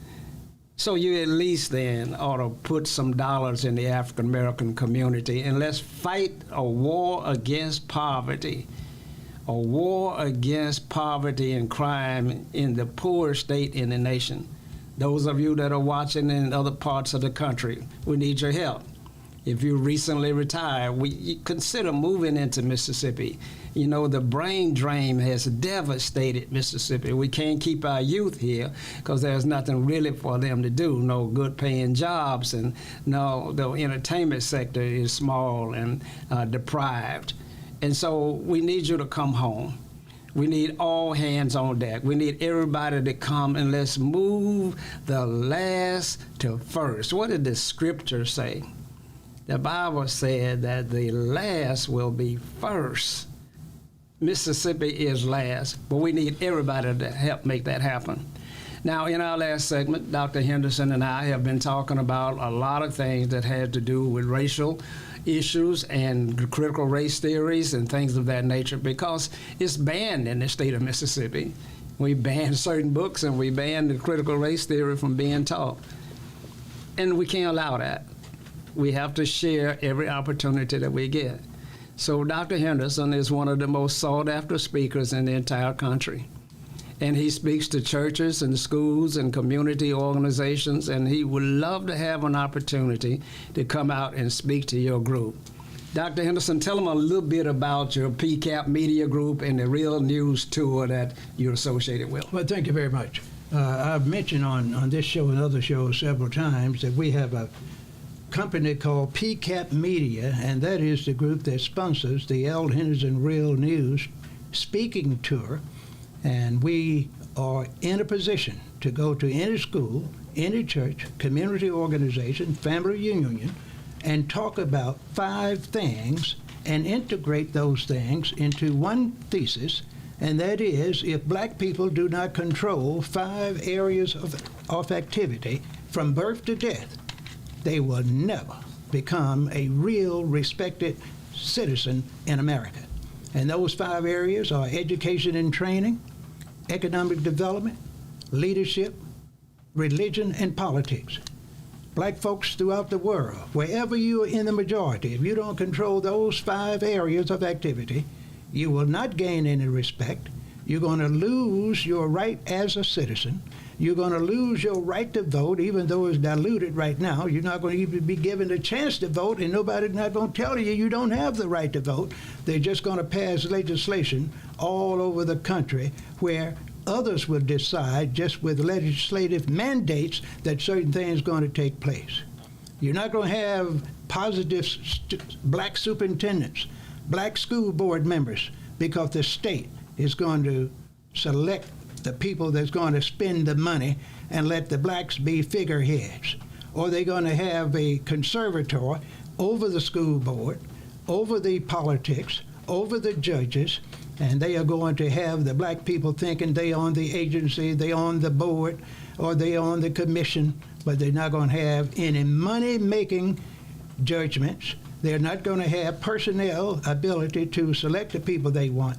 So you at least then ought to put some dollars in the African-American community, and let's fight a war against poverty. A war against poverty and crime in the poorest state in the nation. Those of you that are watching in other parts of the country, we need your help. If you recently retired, you consider moving into Mississippi. You know, the brain drain has devastated Mississippi. We can't keep our youth here because there's nothing really for them to do. No good paying jobs, and no, the entertainment sector is small and deprived. And so we need you to come home. We need all hands on deck. We need everybody to come, and let's move the last to first. What did the scripture say? The Bible said that the last will be first. Mississippi is last, but we need everybody to help make that happen. Now, in our last segment, Dr. Henderson and I have been talking about a lot of things that had to do with racial issues and critical race theories and things of that nature, because it's banned in the state of Mississippi. We banned certain books, and we banned the critical race theory from being taught. And we can't allow that. We have to share every opportunity that we get. So Dr. Henderson is one of the most sought-after speakers in the entire country. And he speaks to churches and schools and community organizations, and he would love to have an opportunity to come out and speak to your group. Dr. Henderson, tell them a little bit about your PCAP Media Group and the Real News Tour that you're associated with. Well, thank you very much. I've mentioned on this show and other shows several times that we have a company called PCAP Media, and that is the group that sponsors the L. Henderson Real News speaking tour. And we are in a position to go to any school, any church, community organization, family reunion, and talk about 5 things and integrate those things into one thesis, and that is, if black people do not control 5 areas of activity from birth to death, they will never become a real respected citizen in America. And those 5 areas are education and training, economic development, leadership, religion, and politics. Black folks throughout the world, wherever you are in the majority, if you don't control those 5 areas of activity, you will not gain any respect. You're going to lose your right as a citizen. You're going to lose your right to vote, even though it's diluted right now. You're not going to even be given a chance to vote, and nobody's not going to tell you you don't have the right to vote. They're just going to pass legislation all over the country where Others will decide just with legislative mandates that certain things are going to take place. You're not going to have positive black superintendents, black school board members, because the state is going to select the people that's going to spend the money and let the blacks be figureheads. Or they're going to have a conservator over the school board, over the politics, over the judges, and they are going to have the black people thinking they own the agency, they own the board, or they own the commission, but they're not going to have any money-making judgments. They're not going to have personnel ability to select the people they want.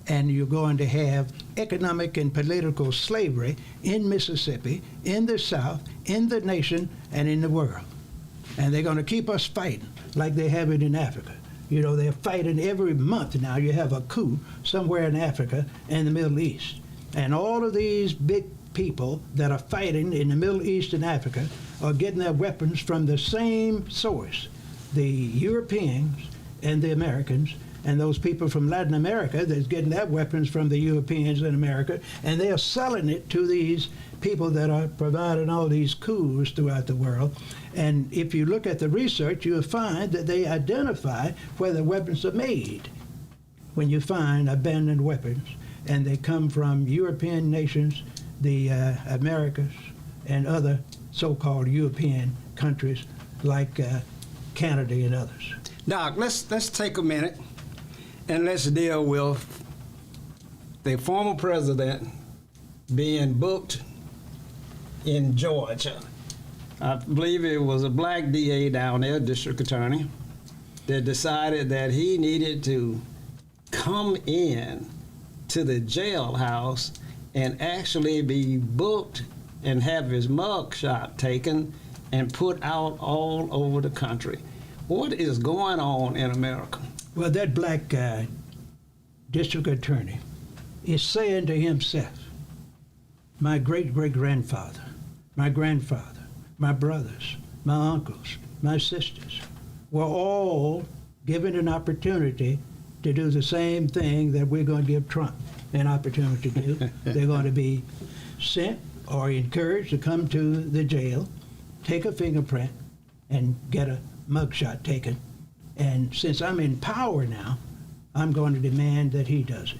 And you're going to have economic and political slavery in Mississippi, in the South, in the nation, and in the world. And they're going to keep us fighting like they have it in Africa. You know, they're fighting every month now. You have a coup somewhere in Africa and the Middle East. And all of these big people that are fighting in the Middle East and Africa are getting their weapons from the same source, the Europeans and the Americans, and those people from Latin America that's getting their weapons from the Europeans in America, and they are selling it to these people that are providing all these coups throughout the world. And if you look at the research, you'll find that they identify where the weapons are made. When you find abandoned weapons, and they come from European nations, the Americas, and other so-called European countries like Canada and others. Doc, let's take a minute and let's deal with the former president being booked in Georgia. I believe it was a black DA down there, district attorney, that decided that he needed to come in to the jailhouse and actually be booked and have his mugshot taken and put out all over the country. What is going on in America? Well, that black district attorney is saying to himself, my great-great-grandfather, my grandfather, my brothers, my uncles, my sisters were all given an opportunity to do the same thing that we're going to give Trump an opportunity to do. They're going to be sent or encouraged to come to the jail, take a fingerprint, and get a mugshot taken. And since I'm in power now, I'm going to demand that he does it.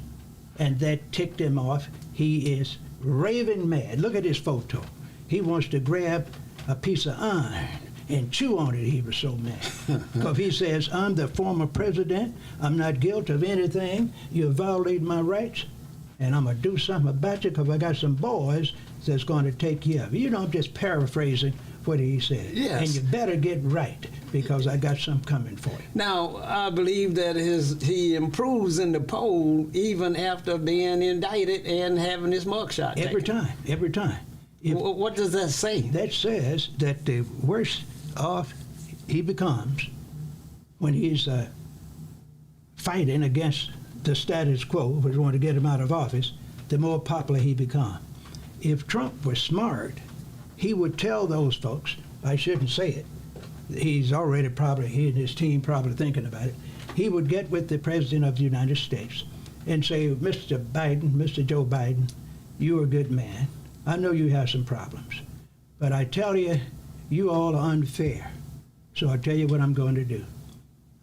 And that ticked him off. He is raving mad. Look at his photo. He wants to grab a piece of iron and chew on it. He was so mad. Because he says, I'm the former president. I'm not guilty of anything. You violated my rights. And I'm going to do something about you because I got some boys that's going to take care of you. You know, I'm just paraphrasing what he said. Yes. And you better get right because I got something coming for you. Now, I believe that he improves in the poll even after being indicted and having his mugshot taken. Every time. What does that say? That says that the worse off he becomes when he's fighting against the status quo, which want to get him out of office, the more popular he becomes. If Trump was smart, he would tell those folks, I shouldn't say it, he's already probably, he and his team probably thinking about it, he would get with the President of the United States and say, Mr. Biden, Mr. Joe Biden, you're a good man. I know you have some problems, but I tell you, you all are unfair. So I'll tell you what I'm going to do.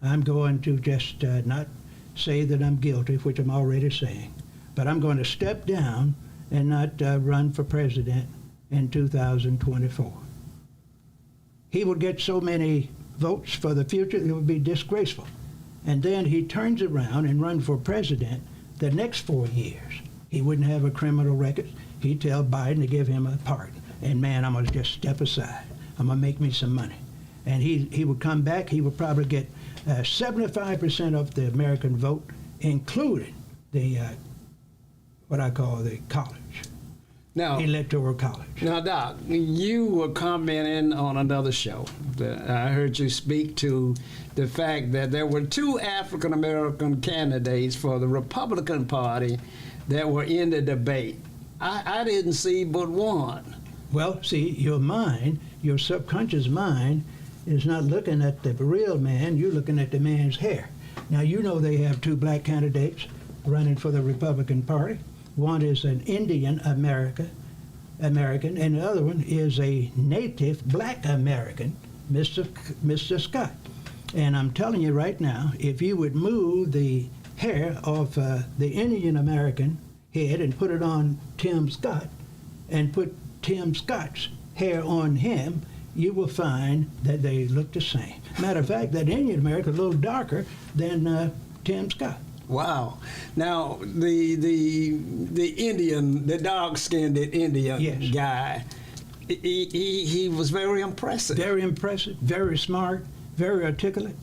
I'm going to just not say that I'm guilty, which I'm already saying, but I'm going to step down and not run for president in 2024. He would get so many votes for the future, it would be disgraceful. And then he turns around and runs for president the next 4 years. He wouldn't have a criminal record. He'd tell Biden to give him a pardon. And man, I'm going to just step aside. I'm going to make me some money. And he would come back. He would probably get 75% of the American vote, including the, what I call the college. Now, electoral college. Now, Doc, you were commenting on another show. I heard you speak to the fact that there were 2 African-American candidates for the Republican Party that were in the debate. I didn't see but one. Well, see, your mind, your subconscious mind, is not looking at the real man. You're looking at the man's hair. Now, you know they have 2 black candidates running for the Republican Party. One is an Indian American, and the other one is a native black American, Mr. Scott. And I'm telling you right now, if you would move the hair of the Indian American head and put it on Tim Scott, and put Tim Scott's hair on him, you will find that they look the same. Matter of fact, that Indian American is a little darker than Tim Scott. Wow. Now, the Indian, the dark-skinned Indian Yes. guy, he was very impressive. Very impressive, very smart, very articulate,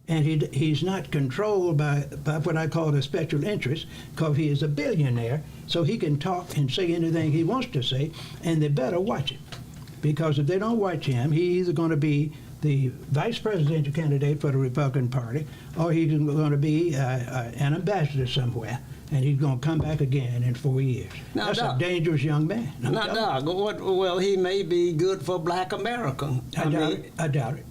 and he's not controlled by what I call a special interest, because he is a billionaire, so he can talk and say anything he wants to say, and they better watch it. Because if they don't watch him, he's either going to be the vice presidential candidate for the Republican Party, or he's going to be an ambassador somewhere, and he's going to come back again in 4 years. Now, That's Doc, a dangerous young man. now, Doc, well, he may be good for black America. I doubt it.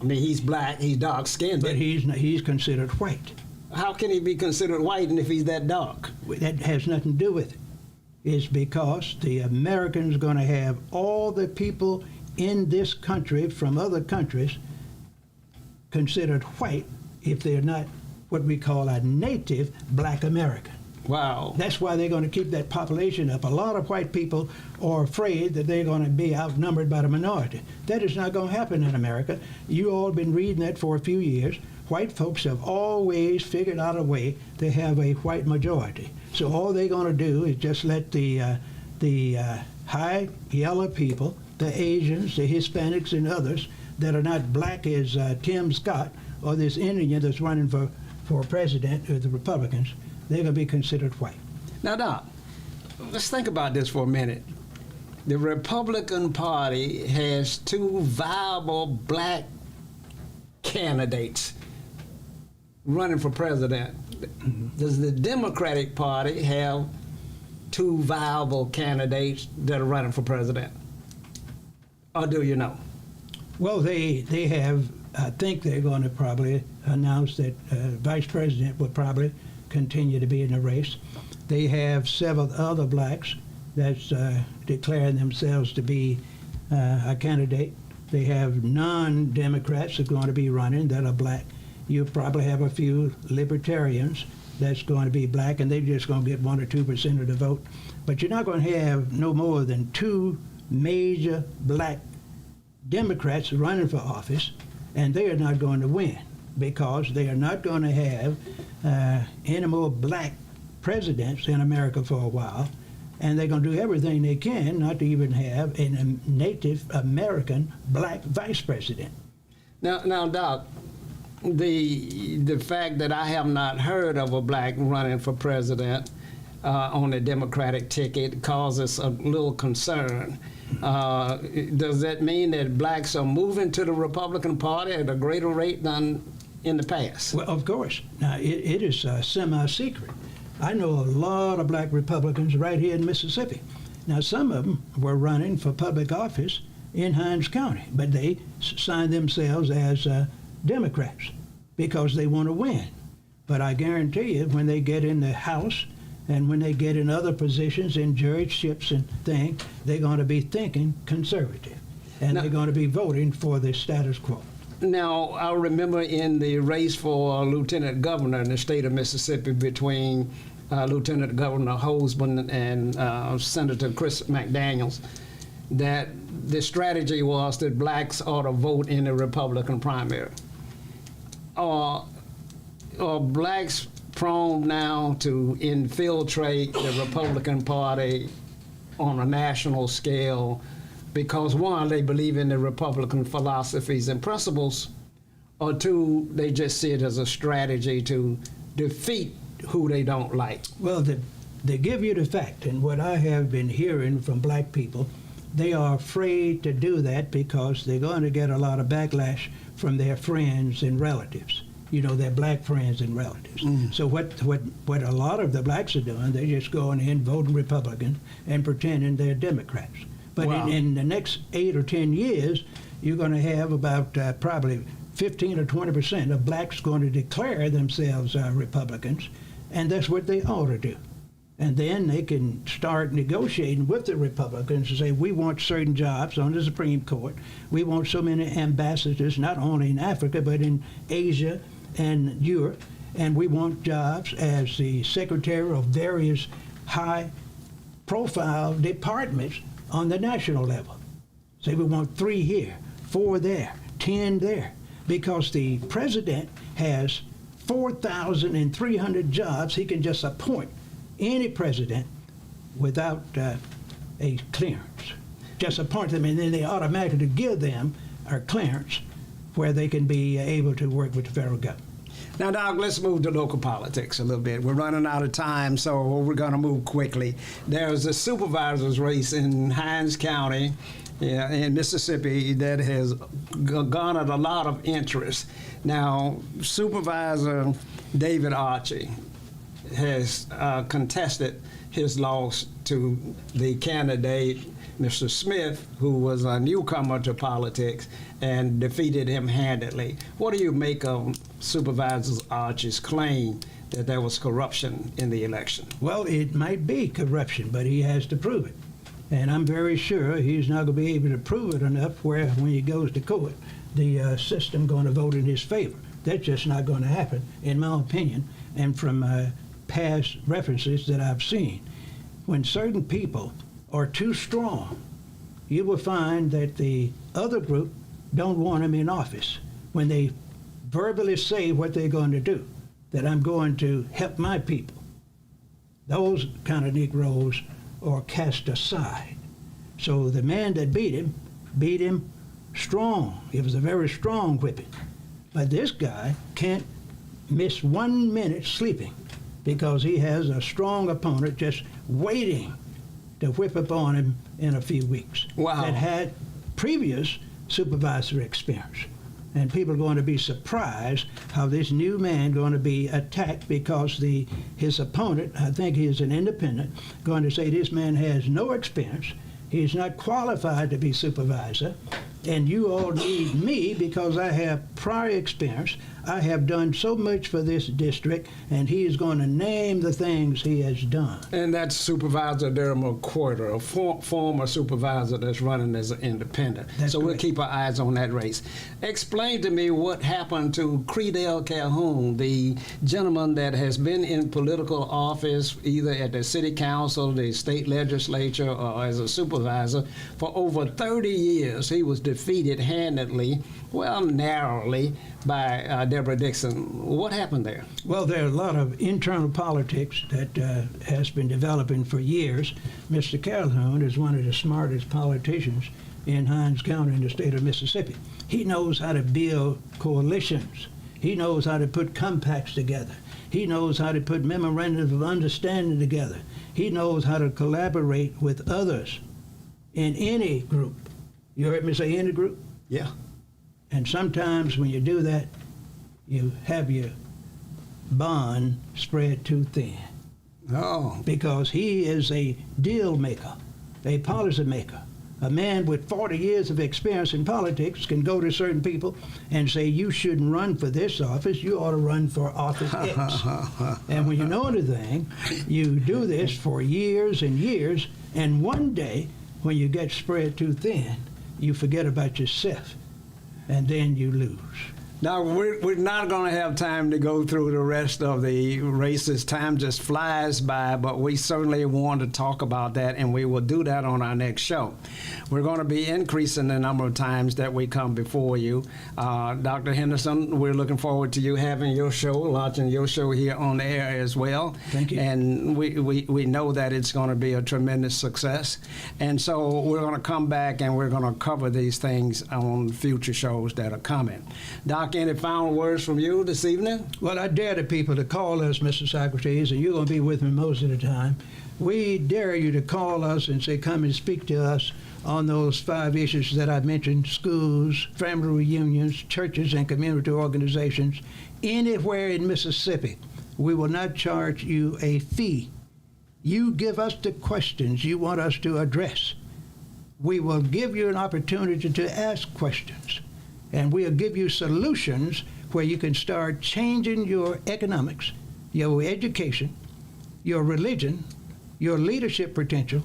I mean, he's black, he's dark-skinned. But he's considered white. How can he be considered white and if he's that dark? That has nothing to do with it. It's because the Americans are going to have all the people in this country from other countries considered white if they're not what we call a native black American. Wow. That's why they're going to keep that population up. A lot of white people are afraid that they're going to be outnumbered by the minority. That is not going to happen in America. You all have been reading that for a few years. White folks have always figured out a way to have a white majority. So all they're going to do is just let the high yellow people, the Asians, the Hispanics, and others that are not black as Tim Scott or this Indian that's running for president of the Republicans, they're going to be considered white. Now, Doc, let's think about this for a minute. The Republican Party has two viable black candidates running for president. Does the Democratic Party have two viable candidates that are running for president? Or do you know? Well, they have, I think they're going to probably announce that Vice President will probably continue to be in the race. They have several other blacks that's declaring themselves to be a candidate. They have non-Democrats that are going to be running that are black. You probably have a few libertarians that's going to be black, and they're just going to get 1 or 2% of the vote. But you're not going to have no more than two major black Democrats running for office, and they are not going to win because they are not going to have any more black presidents in America for a while, and they're going to do everything they can not to even have a Native American black vice president. Now, Doc, the fact that I have not heard of a black running for president on the Democratic ticket causes a little concern. Does that mean that blacks are moving to the Republican Party at a greater rate than in the past? Well, of course. Now, it is semi-secret. I know a lot of black Republicans right here in Mississippi. Now, some of them were running for public office in Hinds County, but they signed themselves as Democrats because they want to win. But I guarantee you, when they get in the House and when they get in other positions in judgeships and things, they're going to be thinking conservative, and they're going to be voting for the status quo. Now, I remember in the race for lieutenant governor in the state of Mississippi between Lieutenant Governor Holzman and Senator Chris McDaniels, that the strategy was that blacks ought to vote in the Republican primary. Are blacks prone now to infiltrate the Republican Party on a national scale because, one, they believe in the Republican philosophies and principles, or two, they just see it as a strategy to defeat who they don't like? Well, they give you the fact, and what I have been hearing from black people, they are afraid to do that because they're going to get a lot of backlash from their friends and relatives. You know, their black friends and relatives. So what a lot of the blacks are doing, they're just going in, voting Republican, and pretending they're Democrats. But Wow. in the next 8 or 10 years, you're going to have about probably 15 or 20% of blacks going to declare themselves Republicans, and that's what they ought to do. And then they can start negotiating with the Republicans to say, we want certain jobs on the Supreme Court. We want so many ambassadors, not only in Africa, but in Asia and Europe. And we want jobs as the secretary of various high-profile departments on the national level. Say we want 3 here, 4 there, 10 there, because the president has 4,300 jobs he can just appoint any president without a clearance. Just appoint them, and then they automatically give them a clearance where they can be able to work with the federal government. Now, Doc, let's move to local politics a little bit. We're running out of time, so we're going to move quickly. There's a supervisor's race in Hinds County in Mississippi that has garnered a lot of interest. Now, Supervisor David Archie has contested his loss to the candidate, Mr. Smith, who was a newcomer to politics and defeated him handedly. What do you make of Supervisor Archie's claim that there was corruption in the election? Well, it might be corruption, but he has to prove it. And I'm very sure he's not going to be able to prove it enough where when he goes to court, the system going to vote in his favor. That's just not going to happen, in my opinion, and from past references that I've seen. When certain people are too strong, you will find that the other group don't want them in office. When they verbally say what they're going to do, that I'm going to help my people, those kind of Negroes are cast aside. So the man that beat him strong. It was a very strong whipping. But this guy can't miss 1 minute sleeping because he has a strong opponent just waiting to whip upon him in a few weeks. Wow. That had previous supervisory experience. And people are going to be surprised how this new man going to be attacked because his opponent, I think he is an independent, going to say this man has no experience. He's not qualified to be supervisor. And you all need me because I have prior experience. I have done so much for this district, and he is going to name the things he has done. And that's Supervisor Dermot Quarter, a former supervisor that's running as an independent. That's so we'll correct. keep our eyes on that race. Explain to me what happened to Credell Calhoun, the gentleman that has been in political office either at the city council, the state legislature, or as a supervisor for over 30 years. He was defeated handedly, well, narrowly, by Deborah Dixon. What happened there? Well, there are a lot of internal politics that has been developing for years. Mr. Calhoun is one of the smartest politicians in Hinds County in the state of Mississippi. He knows how to build coalitions. He knows how to put compacts together. He knows how to put memorandums of understanding together. He knows how to collaborate with others in any group. You heard me say any group? Yeah. And sometimes when you do that, you have your bond spread too thin. Oh. Because he is a deal maker, a policy maker. A man with 40 years of experience in politics can go to certain people and say, you shouldn't run for this office, you ought to run for office X. And when you know anything, you do this for years and years, and one day, when you get spread too thin, you forget about yourself, and then you lose. Now, we're not going to have time to go through the rest of the races. Time just flies by, but we certainly want to talk about that, and we will do that on our next show. We're going to be increasing the number of times that we come before you. Dr. Henderson, we're looking forward to you having your show, launching your show here on the air as well. Thank you. And we know that it's going to be a tremendous success. And so we're going to come back and we're going to cover these things on future shows that are coming. Doc, any final words from you this evening? Well, I dare the people to call us, Mr. Socrates, and you're going to be with me most of the time. We dare you to call us and say, come and speak to us on those 5 issues that I mentioned: schools, family reunions, churches, and community organizations, anywhere in Mississippi. We will not charge you a fee. You give us the questions you want us to address. We will give you an opportunity to ask questions, and we'll give you solutions where you can start changing your economics, your education, your religion, your leadership potential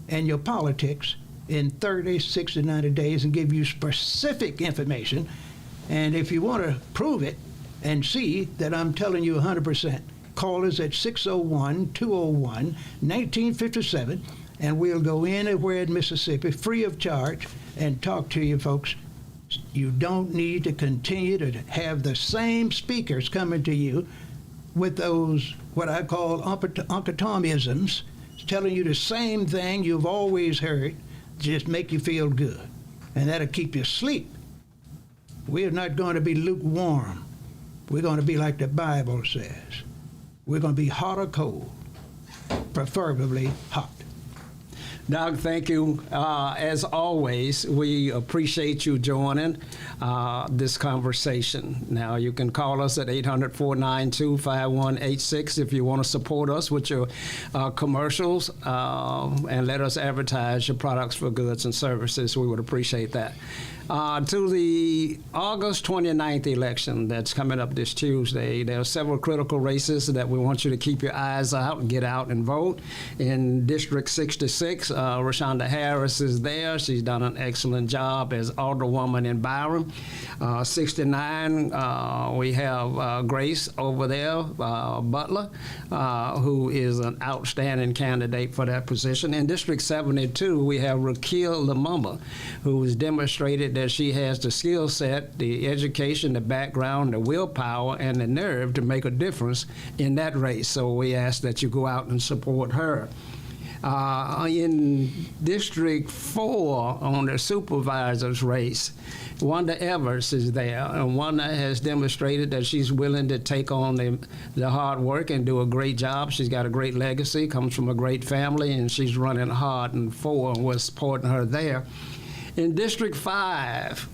and your politics in 30, 60, 90 days and give you specific information. And if you want to prove it and see that I'm telling you 100%, call us at 601-201-1957, and we'll go anywhere in Mississippi free of charge and talk to you folks. You don't need to continue to have the same speakers coming to you with those, what I call Uncle-Tomisms, telling you the same thing you've always heard, just make you feel good. And that'll keep you asleep. We're not going to be lukewarm. We're going to be like the Bible says. We're going to be hot or cold, preferably hot. Doug, thank you. As always, we appreciate you joining this conversation. Now, you can call us at 800-492-5186 if you want to support us with your commercials and let us advertise your products for goods and services. We would appreciate that. To the August 29th election that's coming up this Tuesday, there are several critical races that we want you to keep your eyes out and get out and vote. In District 66, Rashonda Harris is there. She's done an excellent job as Alderwoman in Byron. 69, we have Grace over there, Butler, who is an outstanding candidate for that position. In District 72, we have Raquel Lumumba, who has demonstrated that she has the skill set, the education, the background, the willpower, and the nerve to make a difference in that race. So we ask that you go out and support her. In District 4, on the supervisor's race, Wanda Evers is there, and Wanda has demonstrated that she's willing to take on the hard work and do a great job. She's got a great legacy, comes from a great family, and she's running hard in 4, and we're supporting her there. In District 5,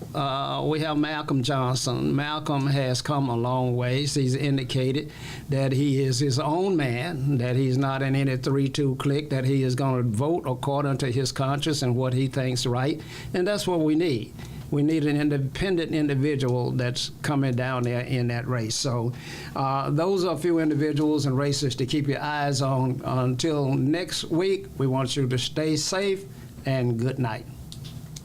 we have Malcolm Johnson. Malcolm has come a long ways. He's indicated that he is his own man, that he's not in any 3-2 clique, that he is going to vote according to his conscience and what he thinks right, and that's what we need. We need an independent individual that's coming down there in that race. So those are a few individuals and races to keep your eyes on. Until next week, we want you to stay safe and good night.